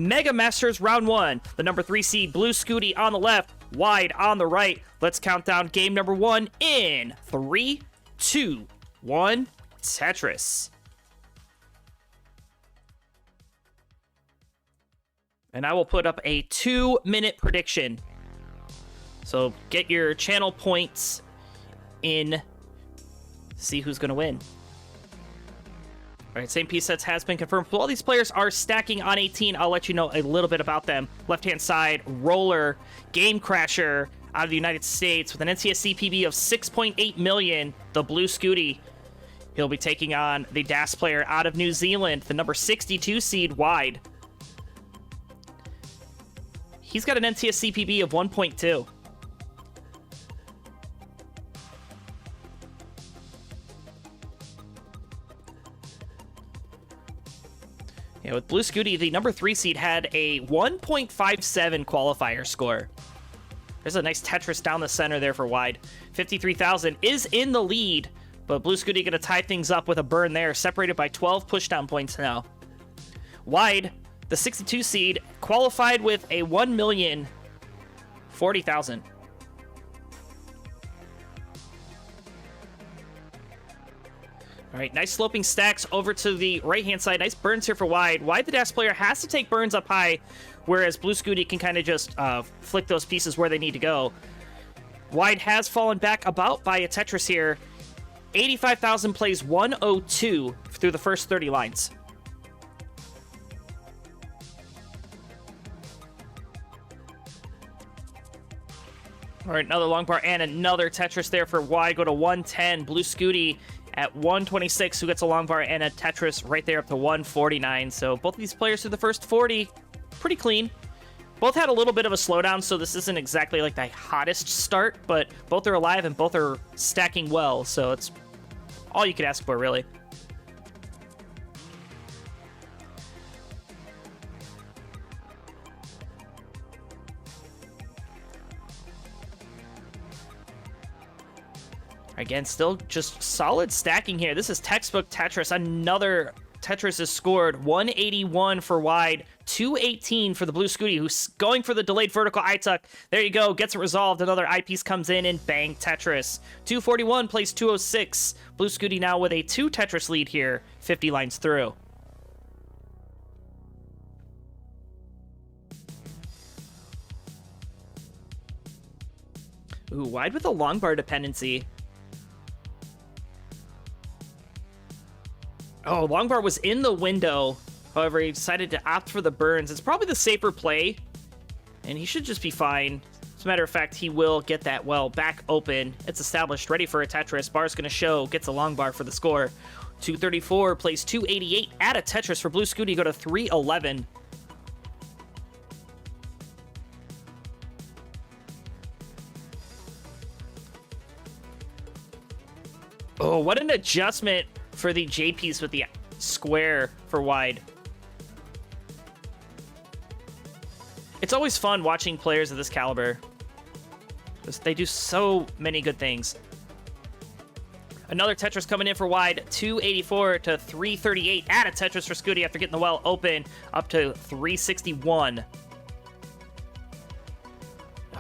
Mega Masters round 1. The number 3 seed Blue Scuti on the left, Wide on the right. Let's count down game number 1 in 3, 2, 1, Tetris. And I will put up a 2-minute prediction. So get your channel points in. See who's going to win. All right, same piece sets has been confirmed. So all these players are stacking on 18. I'll let you know a little bit about them. Left-hand side, Roller, Game Crasher out of the United States with an NCS CPB of 6.8 million. The Blue Scuti. He'll be taking on the DAS player out of New Zealand, the number 62 seed Wide. He's got an NCS CPB of 1.2. Yeah, with Blue Scuti, the number 3 seed had a 1.57 qualifier score. There's a nice Tetris down the center there for Wide. 53,000 is in the lead, but Blue Scuti going to tie things up with a burn there, separated by 12 pushdown points now. Wide, the 62 seed, qualified with a 1,040,000. All right, nice sloping stacks over to the right-hand side. Nice burns here for Wide. Wide, the DAS player, has to take burns up high, whereas Blue Scuti can kind of just flick those pieces where they need to go. Wide has fallen back about by a Tetris here. 85,000 plays 102 through the first 30 lines. All right, another long bar and another Tetris there for Wide. Go to 110. Blue Scuti at 126, who gets a long bar and a Tetris right there up to 149. So both of these players through the first 40, pretty clean. Both had a little bit of a slowdown, so this isn't exactly like the hottest start, but both are alive and both are stacking well, so it's all you could ask for, really. Again, still just solid stacking here. This is textbook Tetris. Another Tetris is scored. 181 for Wide, 218 for the Blue Scuti, who's going for the delayed vertical eye tuck. There you go, gets it resolved. Another eyepiece comes in and bang, Tetris. 241 plays 206. Blue Scuti now with a 2 Tetris lead here, 50 lines through. Ooh, Wide with a long bar dependency. Oh, long bar was in the window. However, he decided to opt for the burns. It's probably the safer play, and he should just be fine. As a matter of fact, he will get that well back open. It's established, ready for a Tetris. Bar's going to show, gets a long bar for the score. 234 plays 288 at a Tetris for Blue Scuti. Go to 311. Oh, what an adjustment for the J piece with the square for Wide. It's always fun watching players of this caliber. They do so many good things. Another Tetris coming in for Wide. 284 to 338 at a Tetris for Scooty after getting the well open up to 361.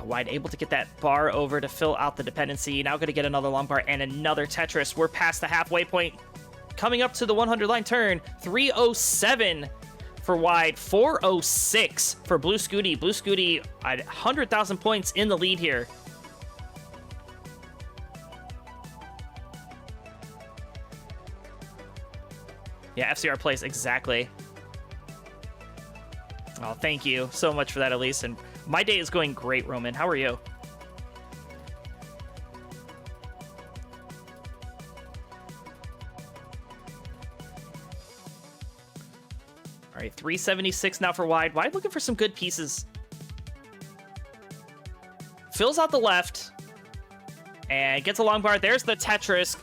Wide able to get that bar over to fill out the dependency. Now going to get another long bar and another Tetris. We're past the halfway point. Coming up to the 100-line turn. 307 for Wide. 406 for Blue Scuti. Blue Scuti at 100,000 points in the lead here. Yeah, FCR plays exactly. Oh, thank you so much for that, Elise. And my day is going great, Roman. How are you? All right, 376 now for Wide. Wide looking for some good pieces. Fills out the left and gets a long bar. There's the Tetris.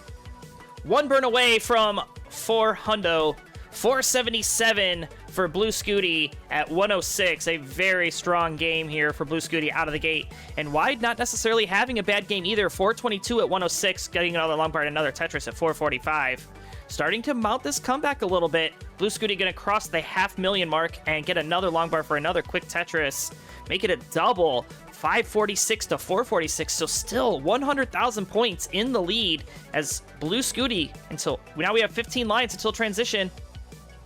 One burn away from 400. 477 for Blue Scuti at 106. A very strong game here for Blue Scuti out of the gate. And Wide not necessarily having a bad game either. 422 at 106, getting another long bar and another Tetris at 445. starting to mount this comeback a little bit. Blue Scuti going to cross the 500,000 mark and get another long bar for another quick Tetris. Make it a double, 546 to 446. So still 100,000 points in the lead as Blue Scuti until now we have 15 lines until transition.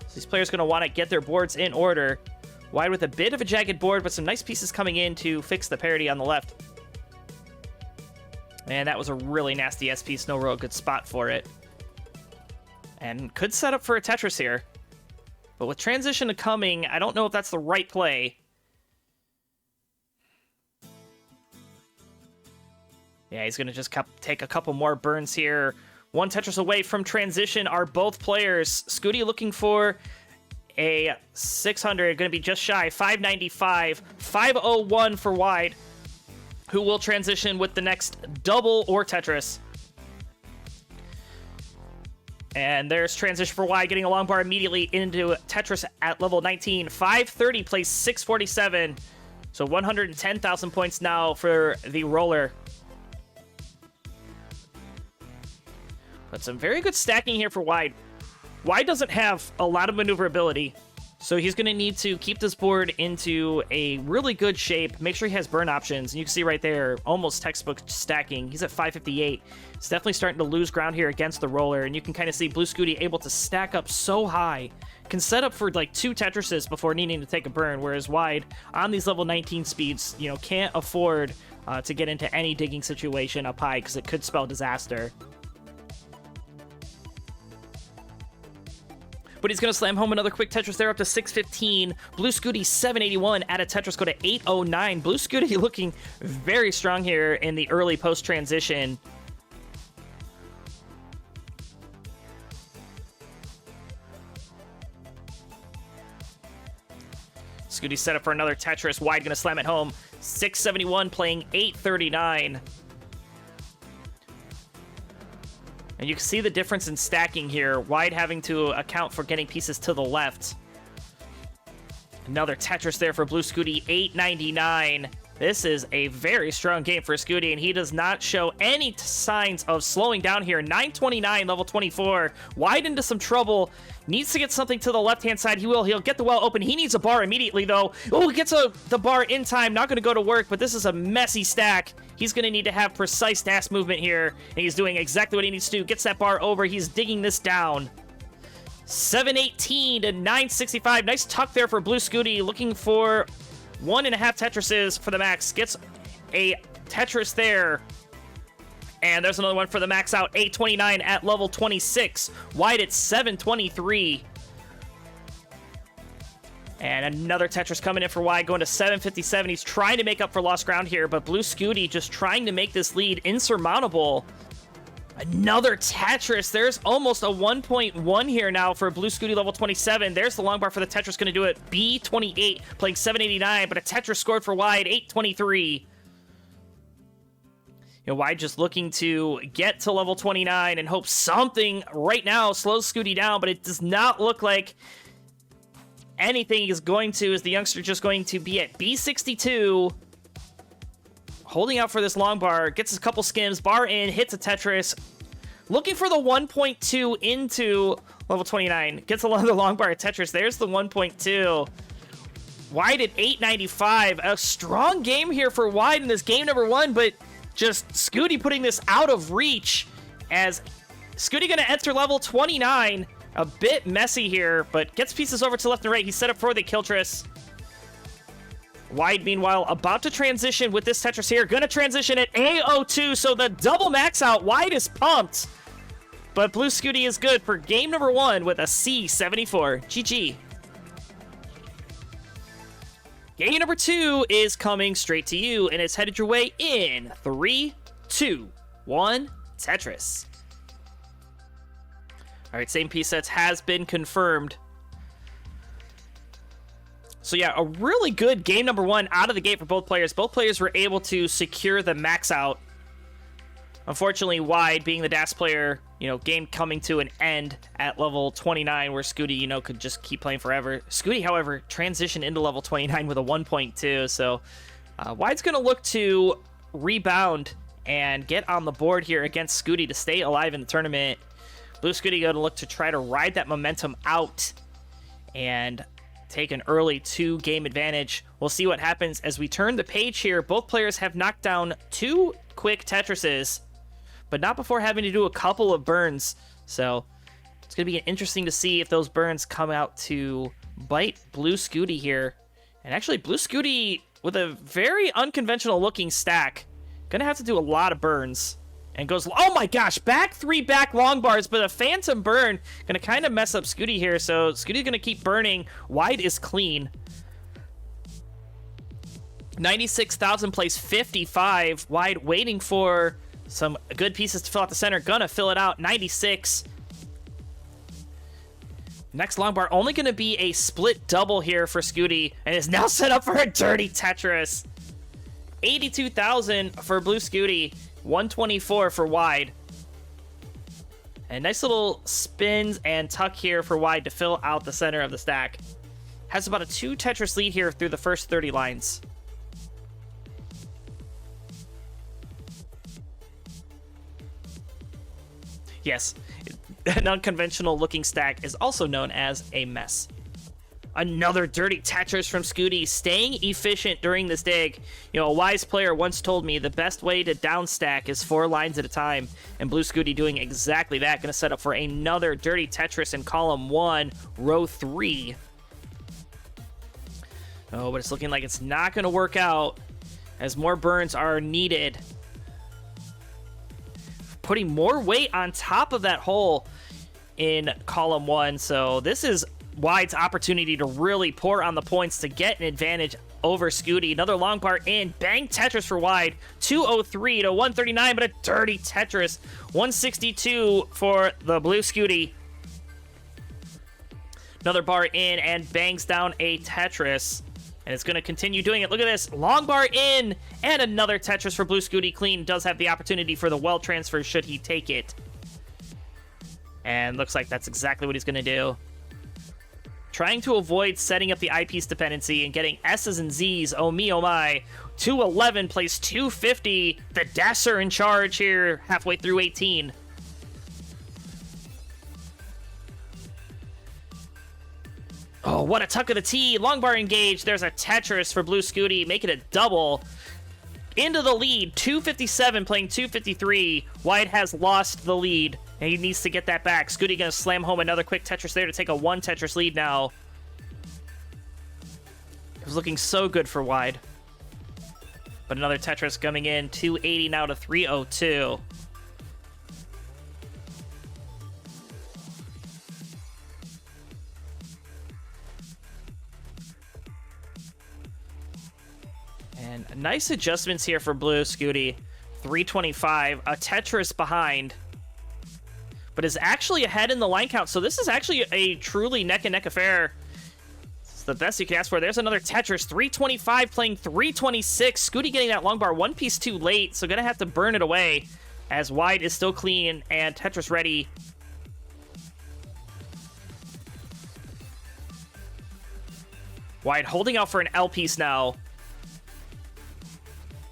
So these players going to want to get their boards in order. Wide with a bit of a jagged board, but some nice pieces coming in to fix the parity on the left. And that was a really nasty S piece. No real good spot for it. And could set up for a Tetris here. But with transition to coming, I don't know if that's the right play. Yeah, he's going to just take a couple more burns here. One Tetris away from transition are both players. Scooty looking for a 600, going to be just shy, 595, 501 for wide, who will transition with the next double or Tetris. And there's transition for wide, getting a long bar immediately into Tetris at level 19. 530 plays 647, so 110,000 points now for the roller. But some very good stacking here for wide. Wide doesn't have a lot of maneuverability, so he's going to need to keep this board into a really good shape, make sure he has burn options, and you can see right there, almost textbook stacking. He's at 558. He's definitely starting to lose ground here against the roller, and you can kind of see Blue Scuti able to stack up so high, can set up for like 2 Tetrises before needing to take a burn, whereas wide, on these level 19 speeds, you know, can't afford to get into any digging situation up high, because it could spell disaster. But he's going to slam home another quick Tetris there up to 615. Blue Scuti 781 at a Tetris go to 809. Blue Scuti looking very strong here in the early post-transition. Scooty set up for another Tetris. Wide going to slam it home. 671 playing 839. And you can see the difference in stacking here. Wide having to account for getting pieces to the left. Another Tetris there for Blue Scuti, 899. This is a very strong game for Scooty, and he does not show any signs of slowing down here. 929, level 24. Wide into some trouble. Needs to get something to the left-hand side. He will. He'll get the well open. He needs a bar immediately, though. Oh, gets the bar in time. Not going to go to work, but this is a messy stack. He's going to need to have precise dash movement here, and he's doing exactly what he needs to do. Gets that bar over. He's digging this down. 718 to 965. Nice tuck there for Blue Scuti, looking for 1.5 Tetrises for the max. Gets a Tetris there. And there's another one for the max out. 829 at level 26. Wide at 723. And another Tetris coming in for wide, going to 757. He's trying to make up for lost ground here, but Blue Scuti just trying to make this lead insurmountable. Another Tetris. There's almost a 1.1 here now for Blue Scuti level 27. There's the long bar for the Tetris, going to do it. B28 playing 789, but a Tetris scored for wide, 823. You know, wide just looking to get to level 29 and hope something right now slows Scooty down, but it does not look like anything is going to, as the youngster just going to be at B62, holding out for this long bar, gets a couple skims, bar in, hits a Tetris, looking for the 1.2 into level 29, gets another long bar at Tetris. There's the 1.2. Wide at 895. A strong game here for wide in this game number 1, but just Scooty putting this out of reach, as Scooty going to enter level 29. A bit messy here, but gets pieces over to left and right. He's set up for the Kiltris. Wide, meanwhile, about to transition with this Tetris here. Going to transition at A02, so the double max out. Wide is pumped. But Blue Scuti is good for game number 1 with a C74. GG. Game number 2 is coming straight to you, and it's headed your way in 3, 2, 1, Tetris. All right, same piece sets has been confirmed. So yeah, a really good game number 1 out of the gate for both players. Both players were able to secure the max out. Unfortunately, wide being the DAS player, you know, game coming to an end at level 29, where Scooty, you know, could just keep playing forever. Scooty, however, transitioned into level 29 with a 1.2, so wide's going to look to rebound and get on the board here against Scooty to stay alive in the tournament. Blue Scuti going to look to try to ride that momentum out and take an early 2-game advantage. We'll see what happens as we turn the page here. Both players have knocked down 2 quick Tetrises, but not before having to do a couple of burns. So it's going to be interesting to see if those burns come out to bite Blue Scuti here. And actually, Blue Scuti with a very unconventional looking stack. Going to have to do a lot of burns. And goes, oh my gosh, back 3 back long bars, but a phantom burn. Going to kind of mess up Scooty here, so Scooty's going to keep burning. Wide is clean. 96,000 plays 55. Wide waiting for some good pieces to fill out the center. Gonna fill it out, 96. Next long bar only going to be a split double here for Scooty, and is now set up for a dirty Tetris. 82,000 for Blue Scuti, 124 for Wide. And nice little spins and tuck here for Wide to fill out the center of the stack. Has about a 2 Tetris lead here through the first 30 lines. Yes, an unconventional looking stack is also known as a mess. Another dirty Tetris from Scooty, staying efficient during this dig. You know, a wise player once told me the best way to downstack is 4 lines at a time, and Blue Scuti doing exactly that. Going to set up for another dirty Tetris in column 1, row 3. Oh, but it's looking like it's not going to work out as more burns are needed. Putting more weight on top of that hole in column 1, so this is Wide's opportunity to really pour on the points to get an advantage over Scooty. Another long bar in. Bang Tetris for Wide. 203 to 139, but a dirty Tetris. 162 for the Blue Scuti. Another bar in and bangs down a Tetris. And it's going to continue doing it. Look at this. Long bar in and another Tetris for Blue Scuti. Clean does have the opportunity for the well transfer should he take it. And looks like that's exactly what he's going to do. Trying to avoid setting up the eyepiece dependency and getting S's and Z's. Oh me, oh my. 211 plays 250. The Dasher in charge here halfway through 18. Oh, what a tuck of the T. Long bar engaged. There's a Tetris for Blue Scuti. Make it a double. Into the lead. 257 playing 253. Wide has lost the lead, and he needs to get that back. Scooty going to slam home another quick Tetris there to take a 1 Tetris lead now. It was looking so good for Wide. But another Tetris coming in. 280 now to 302. And nice adjustments here for Blue Scuti. 325. A Tetris behind, but is actually ahead in the line count. So this is actually a truly neck-and-neck affair. It's the best you can ask for. There's another Tetris. 325 playing 326. Scooty getting that long bar one piece too late, so gonna have to burn it away as Wide is still clean and Tetris ready. Wide holding out for an L piece now.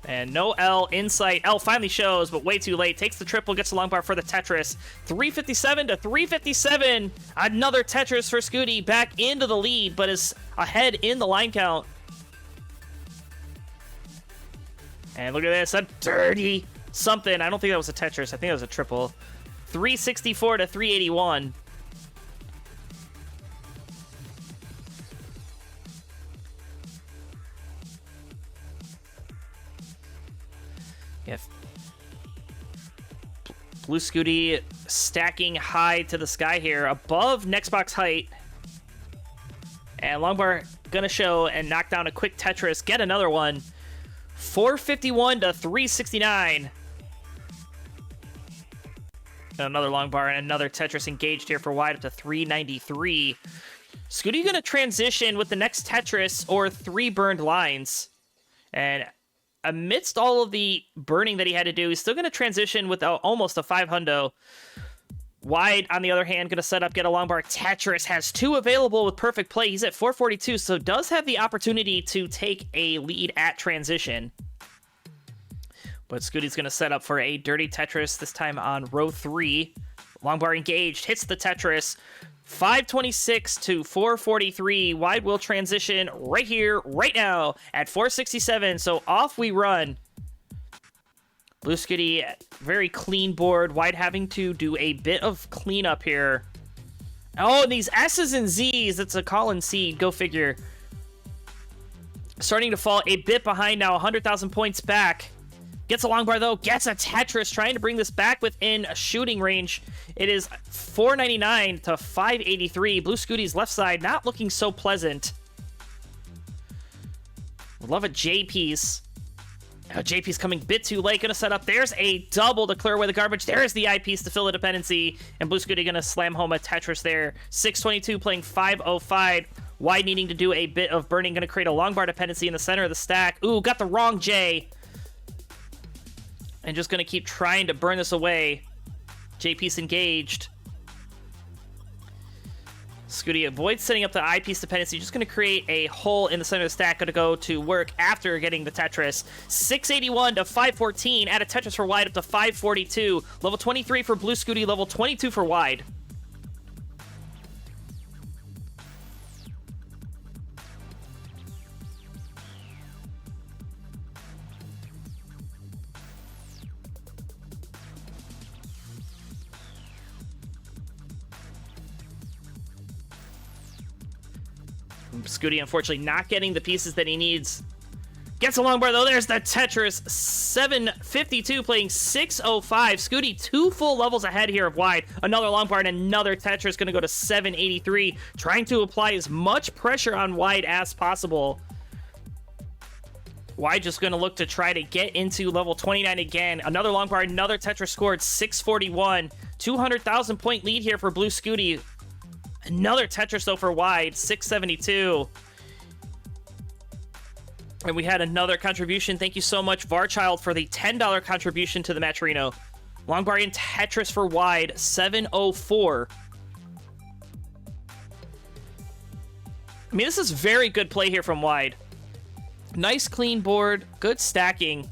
And no L in sight. L finally shows, but way too late. Takes the triple, gets the long bar for the Tetris. 357 to 357. Another Tetris for Scooty. Back into the lead, but is ahead in the line count. And look at this. A dirty something. I don't think that was a Tetris. I think that was a triple. 364 to 381. Yeah. Blue Scuti stacking high to the sky here, above next box height. And Longbar gonna show and knock down a quick Tetris, get another one. 451 to 369. Another long bar and another Tetris engaged here for Wide up to 393. Scooty gonna transition with the next Tetris or 3 burned lines. And amidst all of the burning that he had to do, he's still gonna transition with almost a 500. Wide, on the other hand, gonna set up, get a long bar. Tetris has 2 available with perfect play. He's at 442, so does have the opportunity to take a lead at transition. But Scooty's gonna set up for a dirty Tetris, this time on row 3. Long bar engaged, hits the Tetris. 526 to 443. Wide will transition right here, right now at 467. So off we run. Blue Scuti, very clean board. Wide having to do a bit of cleanup here. Oh, and these S's and Z's. That's a call and seed. Go figure. Starting to fall a bit behind now. 100,000 points back. Gets a long bar, though. Gets a Tetris. Trying to bring this back within a shooting range. It is 499 to 583. Blue Scuti's left side not looking so pleasant. Love a J-piece. Oh, J-piece coming a bit too late. Gonna set up. There's a double to clear away the garbage. There's the I-piece to fill the dependency. And Blue Scuti gonna slam home a Tetris there. 622 playing 505. Wide needing to do a bit of burning. Gonna create a long bar dependency in the center of the stack. Ooh, got the wrong J. And just gonna keep trying to burn this away. J-piece engaged. Scooty avoids setting up the I-piece dependency. Just going to create a hole in the center of the stack. Going to go to work after getting the Tetris. 681 to 514. Add a Tetris for wide up to 542. Level 23 for Blue Scuti. Level 22 for wide. Scooty, unfortunately, not getting the pieces that he needs. Gets a long bar, though. There's the Tetris. 752 playing 605. Scooty, 2 full levels ahead here of wide. Another long bar and another Tetris. Going to go to 783. Trying to apply as much pressure on wide as possible. Wide just going to look to try to get into level 29 again. Another long bar, another Tetris scored. 641. 200,000 point lead here for Blue Scuti. Another Tetris, though, for wide. 672. And we had another contribution. Thank you so much, Varchild, for the $10 contribution to the Matcherino. Long bar and Tetris for wide. 704. I mean, this is very good play here from wide. Nice, clean board. Good stacking.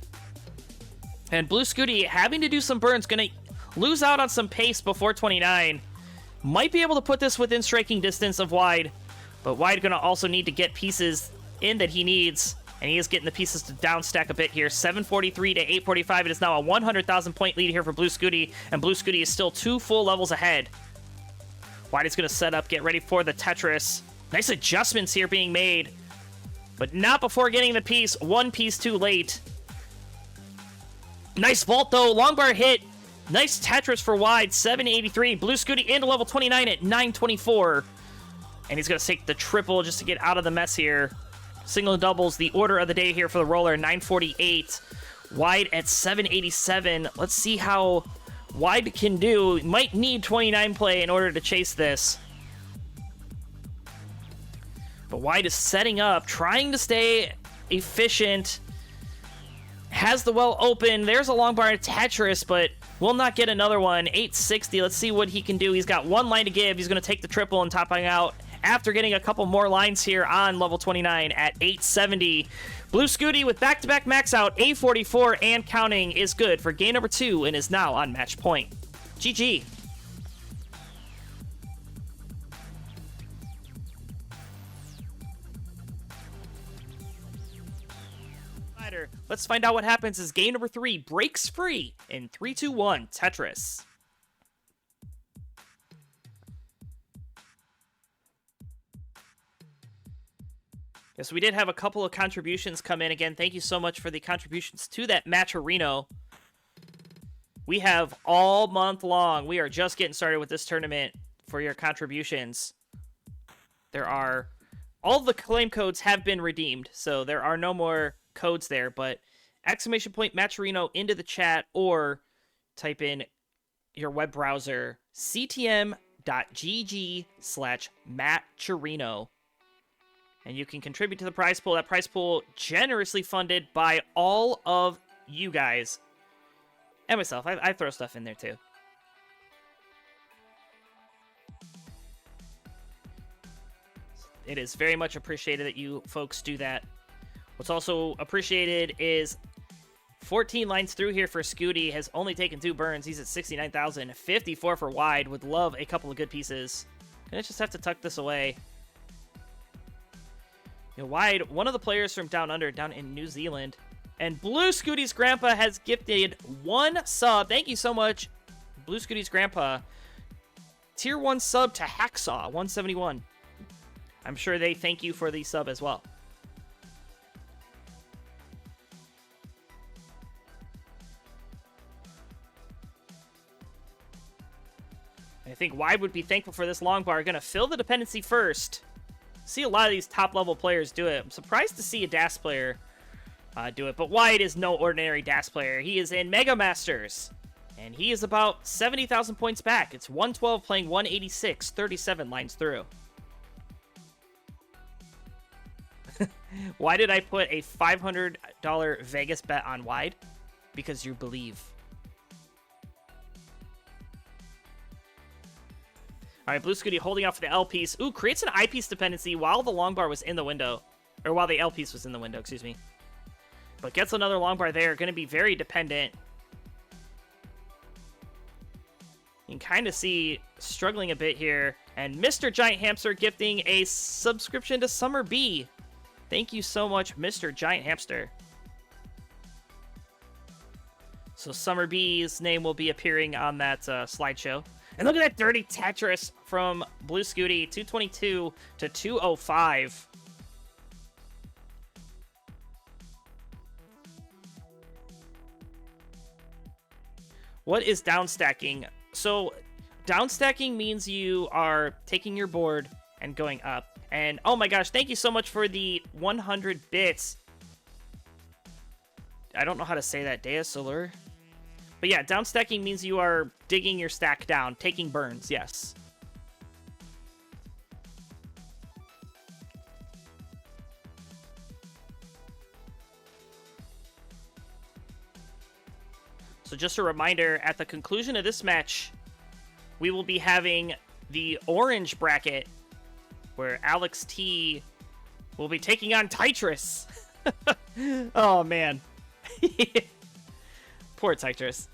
And Blue Scuti having to do some burns. Going to lose out on some pace before 29. Might be able to put this within striking distance of wide, but wide going to also need to get pieces in that he needs, and he is getting the pieces to down stack a bit here. 743 to 845. It is now a 100,000 point lead here for Blue Scuti, and Blue Scuti is still 2 full levels ahead. Wide is going to set up, get ready for the Tetris. Nice adjustments here being made, but not before getting the piece. 1 piece too late. Nice vault, though. Long bar hit. Nice Tetris for wide, 783. Blue Scuti into level 29 at 924. And he's going to take the triple just to get out of the mess here. Single and doubles, the order of the day here for the roller, 948. Wide at 787. Let's see how wide can do. Might need 29 play in order to chase this. But wide is setting up, trying to stay efficient. Has the well open. There's a long bar and Tetris, but will not get another one. 860. Let's see what he can do. He's got 1 line to give. He's going to take the triple and topping out after getting a couple more lines here on level 29 at 870. Blue Scuti with back-to-back max out. 844 and counting is good for game number 2 and is now on match point. GG. Let's find out what happens as game number 3 breaks free in 3, 2, 1 Tetris. Yes, we did have a couple of contributions come in. Again, thank you so much for the contributions to that Matcherino. We have all month long. We are just getting started with this tournament for your contributions. All the claim codes have been redeemed, so there are no more codes there, but exclamation point Matcherino into the chat or type in your web browser ctm.gg/Matcherino and you can contribute to the prize pool. That prize pool generously funded by all of you guys and myself. I throw stuff in there too. It is very much appreciated that you folks do that. What's also appreciated is 14 lines through here for Scooty. Has only taken 2 burns. He's at 69,000. 54 for wide. Would love a couple of good pieces. Gonna just have to tuck this away. You know, wide, one of the players from down under, down in New Zealand. And Blue Scuti's grandpa has gifted 1 sub. Thank you so much, Blue Scuti's grandpa. Tier 1 sub to Hacksaw, 171. I'm sure they thank you for the sub as well. I think wide would be thankful for this long bar. Gonna fill the dependency first. See a lot of these top-level players do it. I'm surprised to see a DAS player do it, but wide is no ordinary DAS player. He is in Mega Masters, and he is about 70,000 points back. It's 112 playing 186, 37 lines through. Why did I put a $500 Vegas bet on wide? Because you believe. All right, Blue Scuti holding off for the L piece. Ooh, creates an I piece dependency while the long bar was in the window. Or while the L piece was in the window, excuse me. But gets another long bar there. Going to be very dependent. You can kind of see struggling a bit here. And Mr. Giant Hamster gifting a subscription to Summer B. Thank you so much, Mr. Giant Hamster. So Summer B's name will be appearing on that slideshow. And look at that dirty Tetris from Blue Scuti, 222 to 205. What is downstacking? So downstacking means you are taking your board and going up. And oh my gosh, thank you so much for the 100 bits. I don't know how to say that, Dea Solar. But yeah, downstacking means you are digging your stack down, taking burns, yes. So just a reminder, at the conclusion of this match, we will be having the orange bracket, where Alex T will be taking on Tetris. Oh, man. Poor Tetris.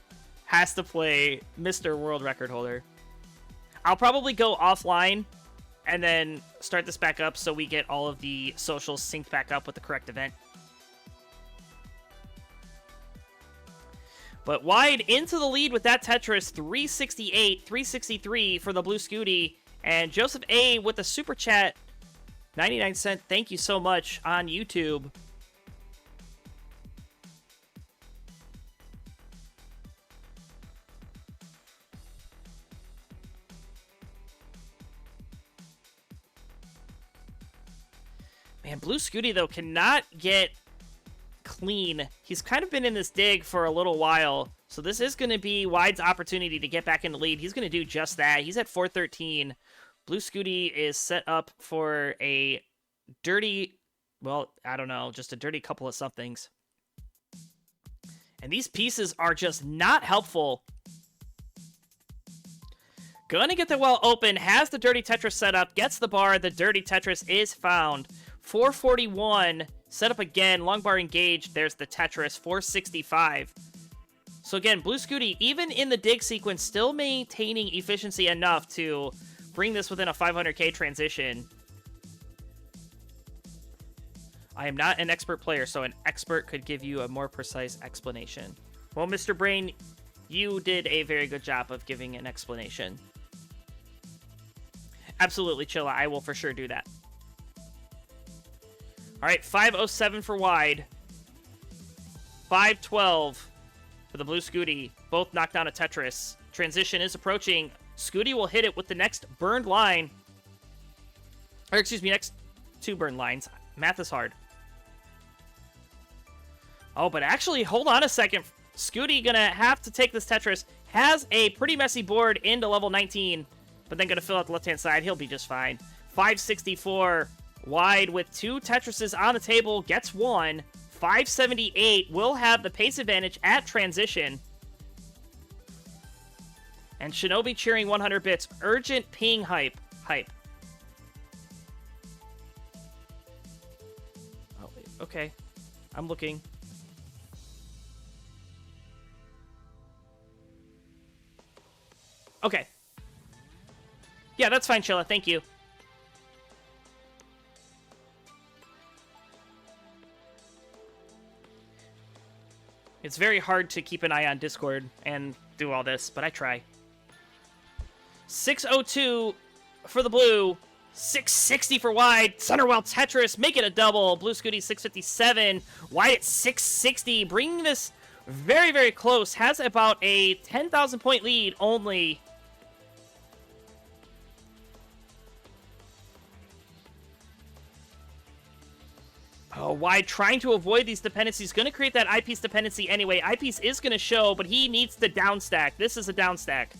Has to play Mr. World Record Holder. I'll probably go offline and then start this back up so we get all of the socials synced back up with the correct event. But wide into the lead with that Tetris, 368, 363 for the Blue Scuti. And Joseph A with the super chat, 99 cent. Thank you so much on YouTube. Man, Blue Scuti, though, cannot get clean. He's kind of been in this dig for a little while, so this is going to be Wide's opportunity to get back in the lead. He's going to do just that. He's at 413. Blue Scuti is set up for a dirty, well, I don't know, just a dirty couple of somethings. And these pieces are just not helpful. Gonna get the well open, has the dirty Tetris set up, gets the bar, the dirty Tetris is found. 441, set up again, long bar engaged, there's the Tetris, 465. So again, Blue Scuti, even in the dig sequence, still maintaining efficiency enough to bring this within a 500k transition. I am not an expert player, so an expert could give you a more precise explanation. Well, Mr. Brain, you did a very good job of giving an explanation. Absolutely, Chilla, I will for sure do that. All right, 507 for wide. 512 for the Blue Scuti. Both knocked down a Tetris. Transition is approaching. Scooty will hit it with the next burned line. Or excuse me, next 2 burned lines. Math is hard. Oh, but actually, hold on a second. Scooty gonna have to take this Tetris. Has a pretty messy board into level 19, but then gonna fill out the left-hand side. He'll be just fine. 564 wide with 2 Tetrises on the table. Gets 1. 578 will have the pace advantage at transition. And Shinobi cheering 100 bits. Urgent ping hype. Oh, wait. Okay. I'm looking. Okay. Yeah, that's fine, Chilla. Thank you. It's very hard to keep an eye on Discord and do all this, but I try. 602 for the blue. 660 for wide. Sunderwell Tetris, make it a double. Blue Scuti 657. Wide at 660. Bringing this very, very close. Has about a 10,000 point lead only. Oh, Wide trying to avoid these dependencies. Going to create that eyepiece dependency anyway. Eyepiece is going to show, but he needs the down stack. This is a down stack.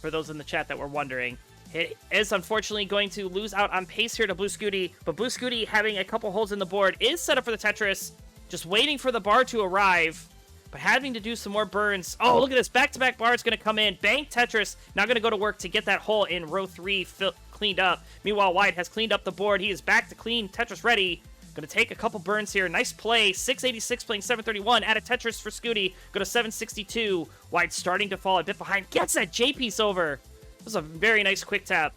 For those in the chat that were wondering. It is unfortunately going to lose out on pace here to Blue Scuti, but Blue Scuti having a couple holes in the board is set up for the Tetris. Just waiting for the bar to arrive, but having to do some more burns. Oh, look at this. Back-to-back bar is going to come in. Bang Tetris. Now going to go to work to get that hole in row 3 cleaned up. Meanwhile, Wide has cleaned up the board. He is back to clean. Tetris ready. Going to take a couple burns here. Nice play. 686 playing 731. Add a Tetris for Scooty. Go to 762. Wide starting to fall a bit behind. Gets that J-piece over. This was a very nice quick tap.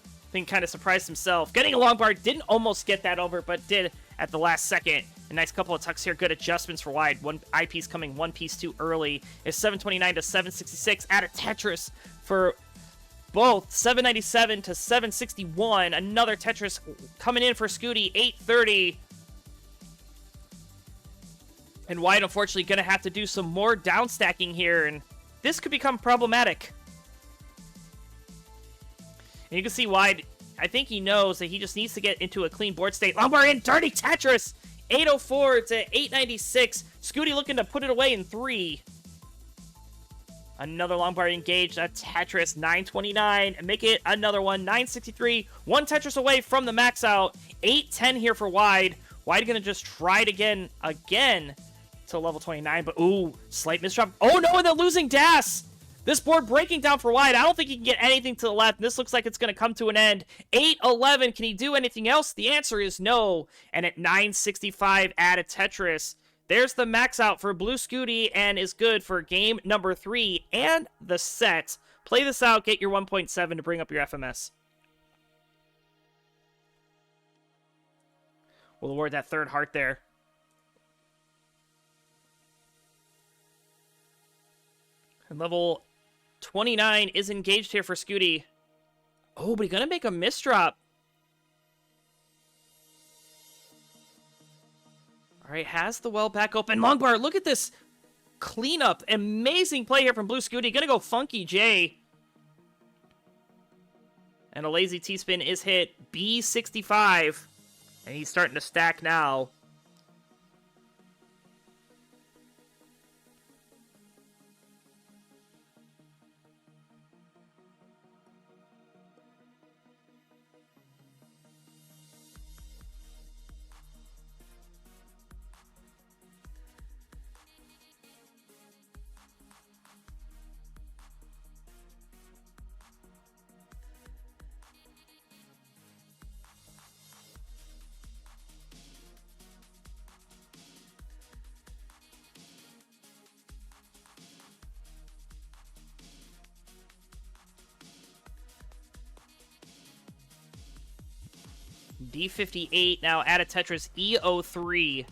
I think kind of surprised himself. Getting a long bar. Didn't almost get that over, but did at the last second. A nice couple of tucks here. Good adjustments for Wide. One eyepiece coming one piece too early. It's 729 to 766. Add a Tetris for both 797 to 761. Another Tetris coming in for Scooty. 830. And Wide, unfortunately, going to have to do some more down stacking here. And this could become problematic. And you can see Wide, I think he knows that he just needs to get into a clean board state. Long bar in. Dirty Tetris. 804 to 896. Scooty looking to put it away in 3. Another long bar engaged. A Tetris 929. And make it another one. 963. One Tetris away from the max out. 810 here for Wide. Wide going to just try it again to level 29. But ooh, slight misdrop. Oh no, and they're losing DAS. This board breaking down for Wide. I don't think he can get anything to the left. This looks like it's going to come to an end. 811. Can he do anything else? The answer is no. And at 965, add a Tetris. There's the max out for Blue Scuti and is good for game number 3 and the set. Play this out. Get your 1.7 to bring up your FMS. We'll award that third heart there. And level 29 is engaged here for Scooty. Oh, but he's going to make a misdrop. All right, has the well back open. Long bar, look at this cleanup. Amazing play here from Blue Scuti. Going to go Funky J. And a lazy T-spin is hit. B65. And he's starting to stack now. D58, now add a Tetris E03.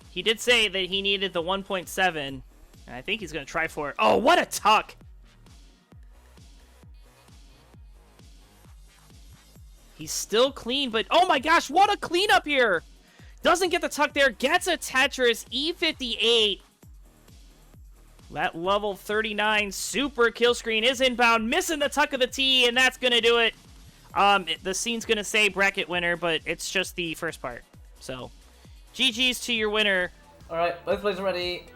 He did say that he needed the 1.7, and I think he's going to try for it. Oh, what a tuck! He's still clean, but oh my gosh, what a cleanup here! Doesn't get the tuck there, gets a Tetris E58. That level 39 super kill screen is inbound, missing the tuck of the T, and that's going to do it. The scene's going to say bracket winner, but it's just the first part. So, GG's to your winner. Alright, both players are ready.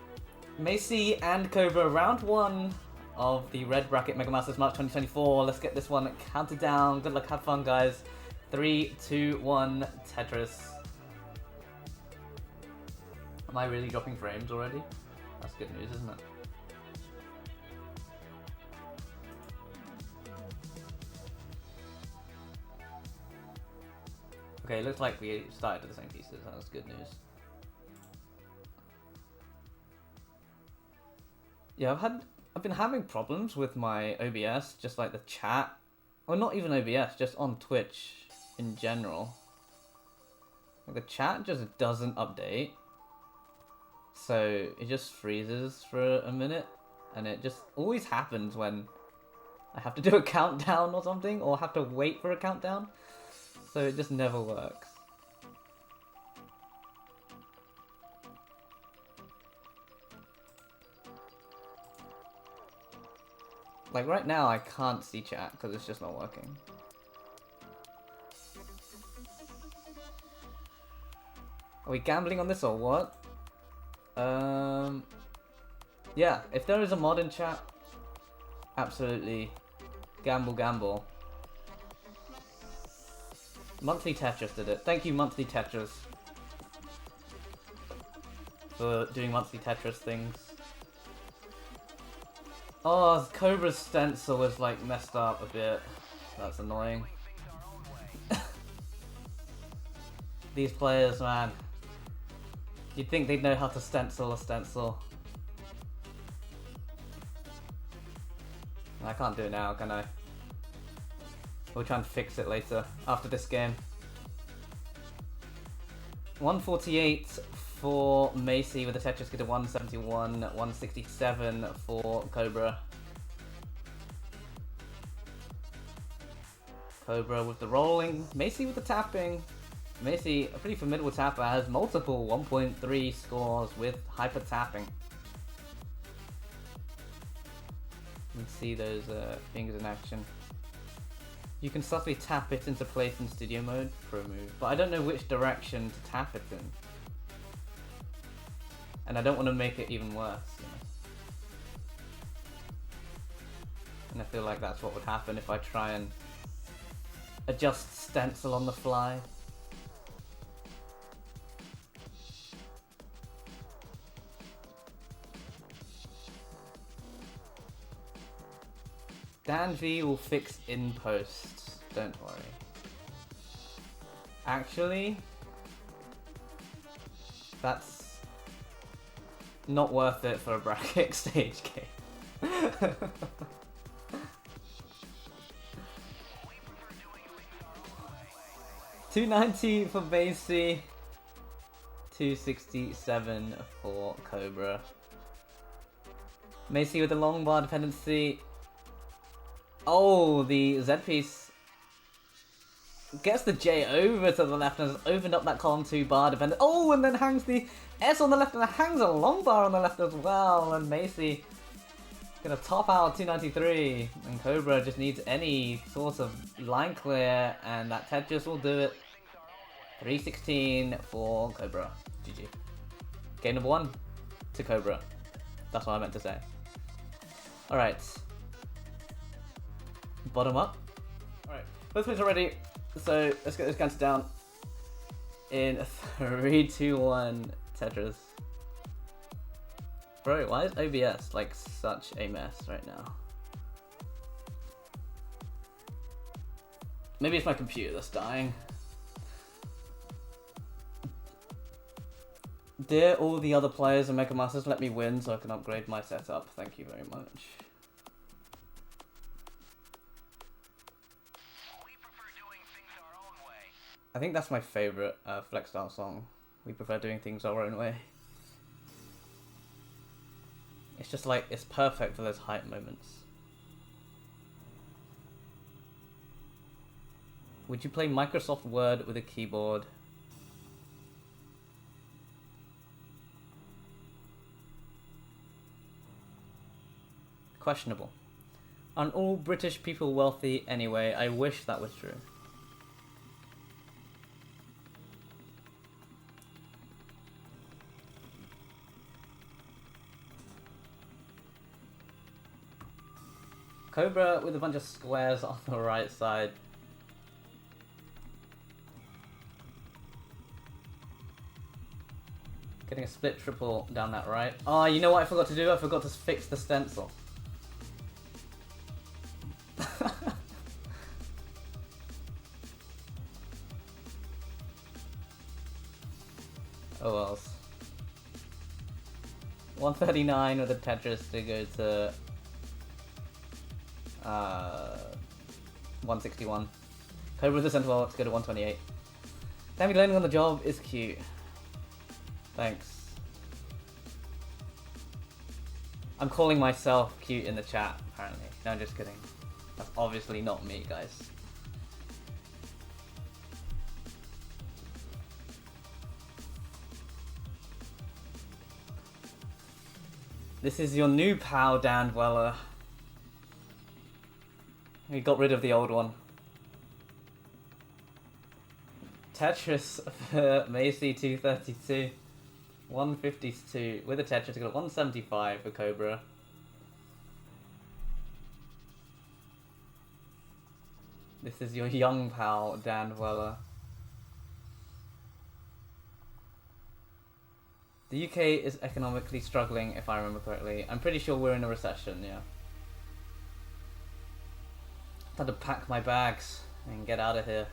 Macy and Cobra, round 1 of the Red Bracket Mega Masters March 2024. Let's get this one counted down. Good luck, have fun, guys. 3, 2, 1, Tetris. Am I really dropping frames already? That's good news, isn't it? Okay, it looks like we started with the same pieces. That's good news. Yeah, I've been having problems with my OBS, just like the chat. Or not even OBS, just on Twitch in general. Like the chat just doesn't update. So it just freezes for a minute. And it just always happens when I have to do a countdown or something, or have to wait for a countdown. So it just never works. Like right now I can't see chat because it's just not working. Are we gambling on this or what? Yeah, if there is a mod in chat, absolutely gamble. Monthly Tetris did it. Thank you, Monthly Tetris, for doing Monthly Tetris things. Oh, Cobra's stencil is like messed up a bit. That's annoying. These players, man. You'd think they'd know how to stencil a stencil. I can't do it now, can I? We'll try and fix it later, after this game. 148 for Macy with a Tetris Scooty, 171, 167 for Cobra. Cobra with the rolling, Macy with the tapping. Macy, a pretty formidable tapper, has multiple 1.3 scores with hyper tapping. You can see those fingers in action. You can subtly tap it into place in studio mode, pro move, but I don't know which direction to tap it in. And I don't want to make it even worse, you know? And I feel like that's what would happen if I try and adjust stencil on the fly. DanV will fix in post, don't worry. Actually, that's not worth it for a bracket stage game. 290 for Macy, 267 for Cobra. Macy with the long bar dependency. Oh, the Z piece gets the J over to the left and has opened up that column 2 bar dependent. Oh, and then hangs the S on the left and hangs a long bar on the left as well. And Macy gonna top out 293. And Cobra just needs any sort of line clear, and that Tetris will do it. 316 for Cobra. GG. Game number 1 to Cobra. That's what I meant to say. Alright. Bottom up. Alright, both players are ready, so let's get this counter down in 3, 2, 1, Tetris. Bro, why is OBS like such a mess right now? Maybe it's my computer that's dying. Dear all the other players and Mega Masters, let me win so I can upgrade my setup. Thank you very much. I think that's my favourite Flex Style song. We prefer doing things our own way. It's just like, it's perfect for those hype moments. Would you play Microsoft Word with a keyboard? Questionable. Aren't all British people wealthy anyway? I wish that was true. Cobra with a bunch of squares on the right side. Getting a split triple down that right. Oh, you know what I forgot to do? I forgot to fix the stencil. Oh well. 139 with a Tetris to go to 161. Cobra with the Sentinel to go to 128. DanV learning on the job is cute. Thanks. I'm calling myself cute in the chat, apparently. No, I'm just kidding. That's obviously not me, guys. This is your new pal, vandweller. We got rid of the old one. Tetris for Macy 232. 152 with a Tetris to go to 175 for Cobra. This is your young pal, vandweller. The UK is economically struggling, if I remember correctly. I'm pretty sure we're in a recession, yeah. I had to pack my bags and get out of here.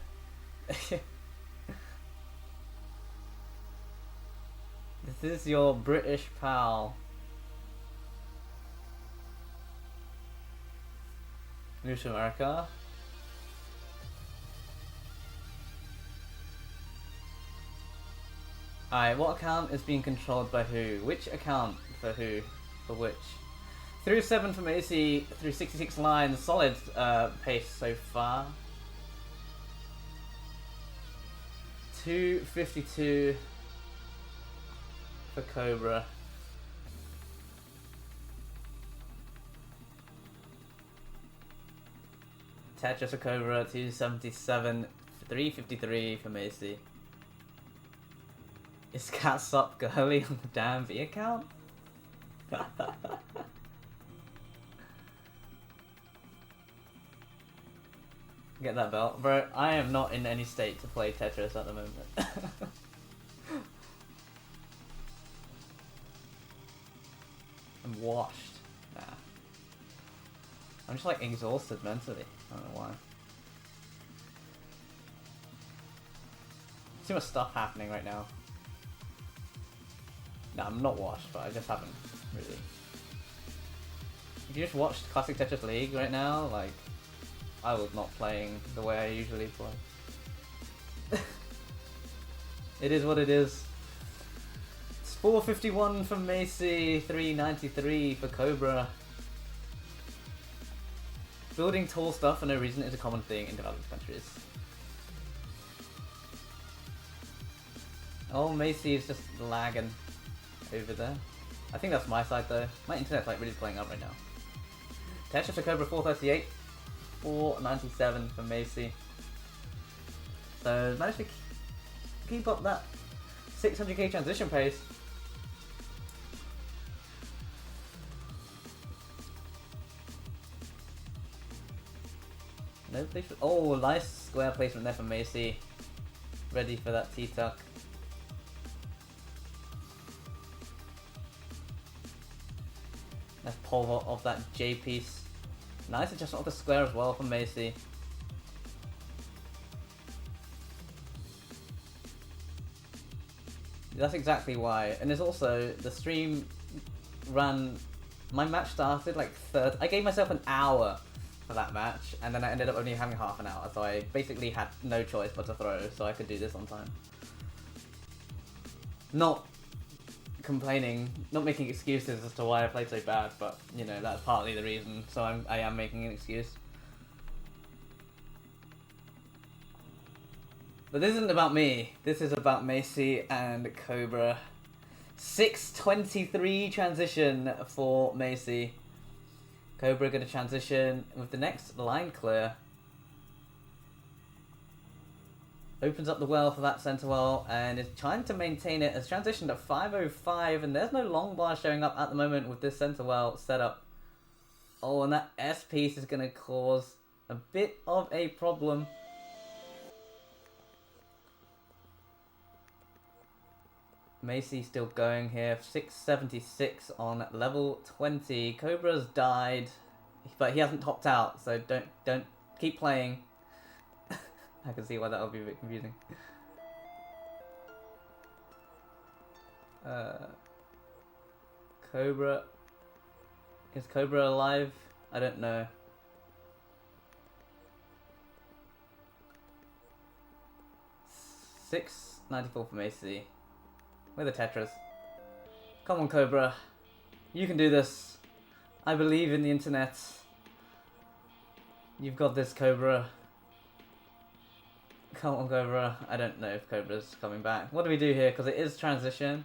This is your British pal. Move to America. Alright, what account is being controlled by who? Which account for who? For which? Through 7 for Macy, through 66 lines, solid pace so far. 252 for Cobra. Tetris for Cobra, 277, 353 for Macy. Is Cats Up girly on the DanV account? Get that belt. Bro, I am not in any state to play Tetris at the moment. I'm washed. Nah. I'm just like exhausted mentally. I don't know why. Too much stuff happening right now. No, I'm not washed, but I just haven't really. If you just watched Classic Tetris League right now, like, I was not playing the way I usually play. It is what it is. It's 451 for Macy, 393 for Cobra. Building tall stuff for no reason is a common thing in developed countries. Oh, Macy is just lagging over there. I think that's my side though. My internet's like really playing up right now. Tetris for Cobra 438, 497 for Macy. So managed to keep up that 600k transition pace. No placement. Oh, nice square placement there for Macy. Ready for that T-tuck. Nice pull of that J piece. Nice adjustment of the square as well from Macy. That's exactly why. And there's also the stream ran. My match started like I gave myself an hour for that match, and then I ended up only having half an hour. So I basically had no choice but to throw, so I could do this on time. Not complaining, not making excuses as to why I played so bad, but you know, that's partly the reason, so I am making an excuse. But this isn't about me, this is about Macy and Cobra. 623 transition for Macy. Cobra gonna transition with the next line clear. Opens up the well for that center well and is trying to maintain it. Has transitioned at 505 and there's no long bar showing up at the moment with this center well setup. Oh, and that S piece is going to cause a bit of a problem. Macy still going here. 676 on level 20. Cobra's died, but he hasn't topped out, so don't keep playing. I can see why that would be a bit confusing. Cobra. Is Cobra alive? I don't know. $6.94 for Macy. With a Tetris. Come on, Cobra. You can do this. I believe in the internet. You've got this, Cobra. Come on, Cobra. I don't know if Cobra's coming back. What do we do here? Because it is transition.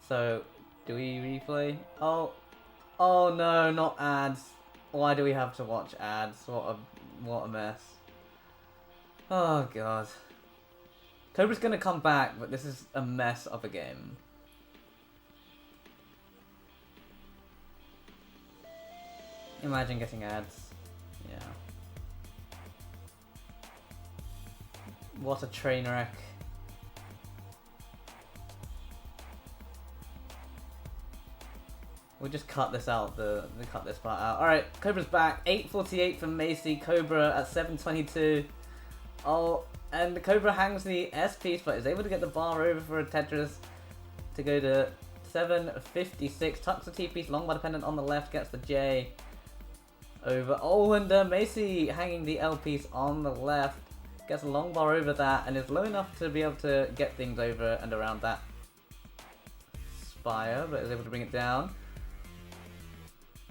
So, do we replay? Oh no, not ads. Why do we have to watch ads? What a mess. Oh god. Cobra's gonna come back, but this is a mess of a game. Imagine getting ads. Yeah. What a train wreck. We'll just cut this out, we cut this part out. Alright, Cobra's back. 8.48 from Macy. Cobra at 7.22. Oh, and the Cobra hangs the S piece, but is able to get the bar over for a Tetris to go to 7.56. Tucks the T piece, long bar dependent on the left, gets the J over. Oh, and Macy hanging the L piece on the left. Gets a long bar over that and is low enough to be able to get things over and around that spire, but is able to bring it down.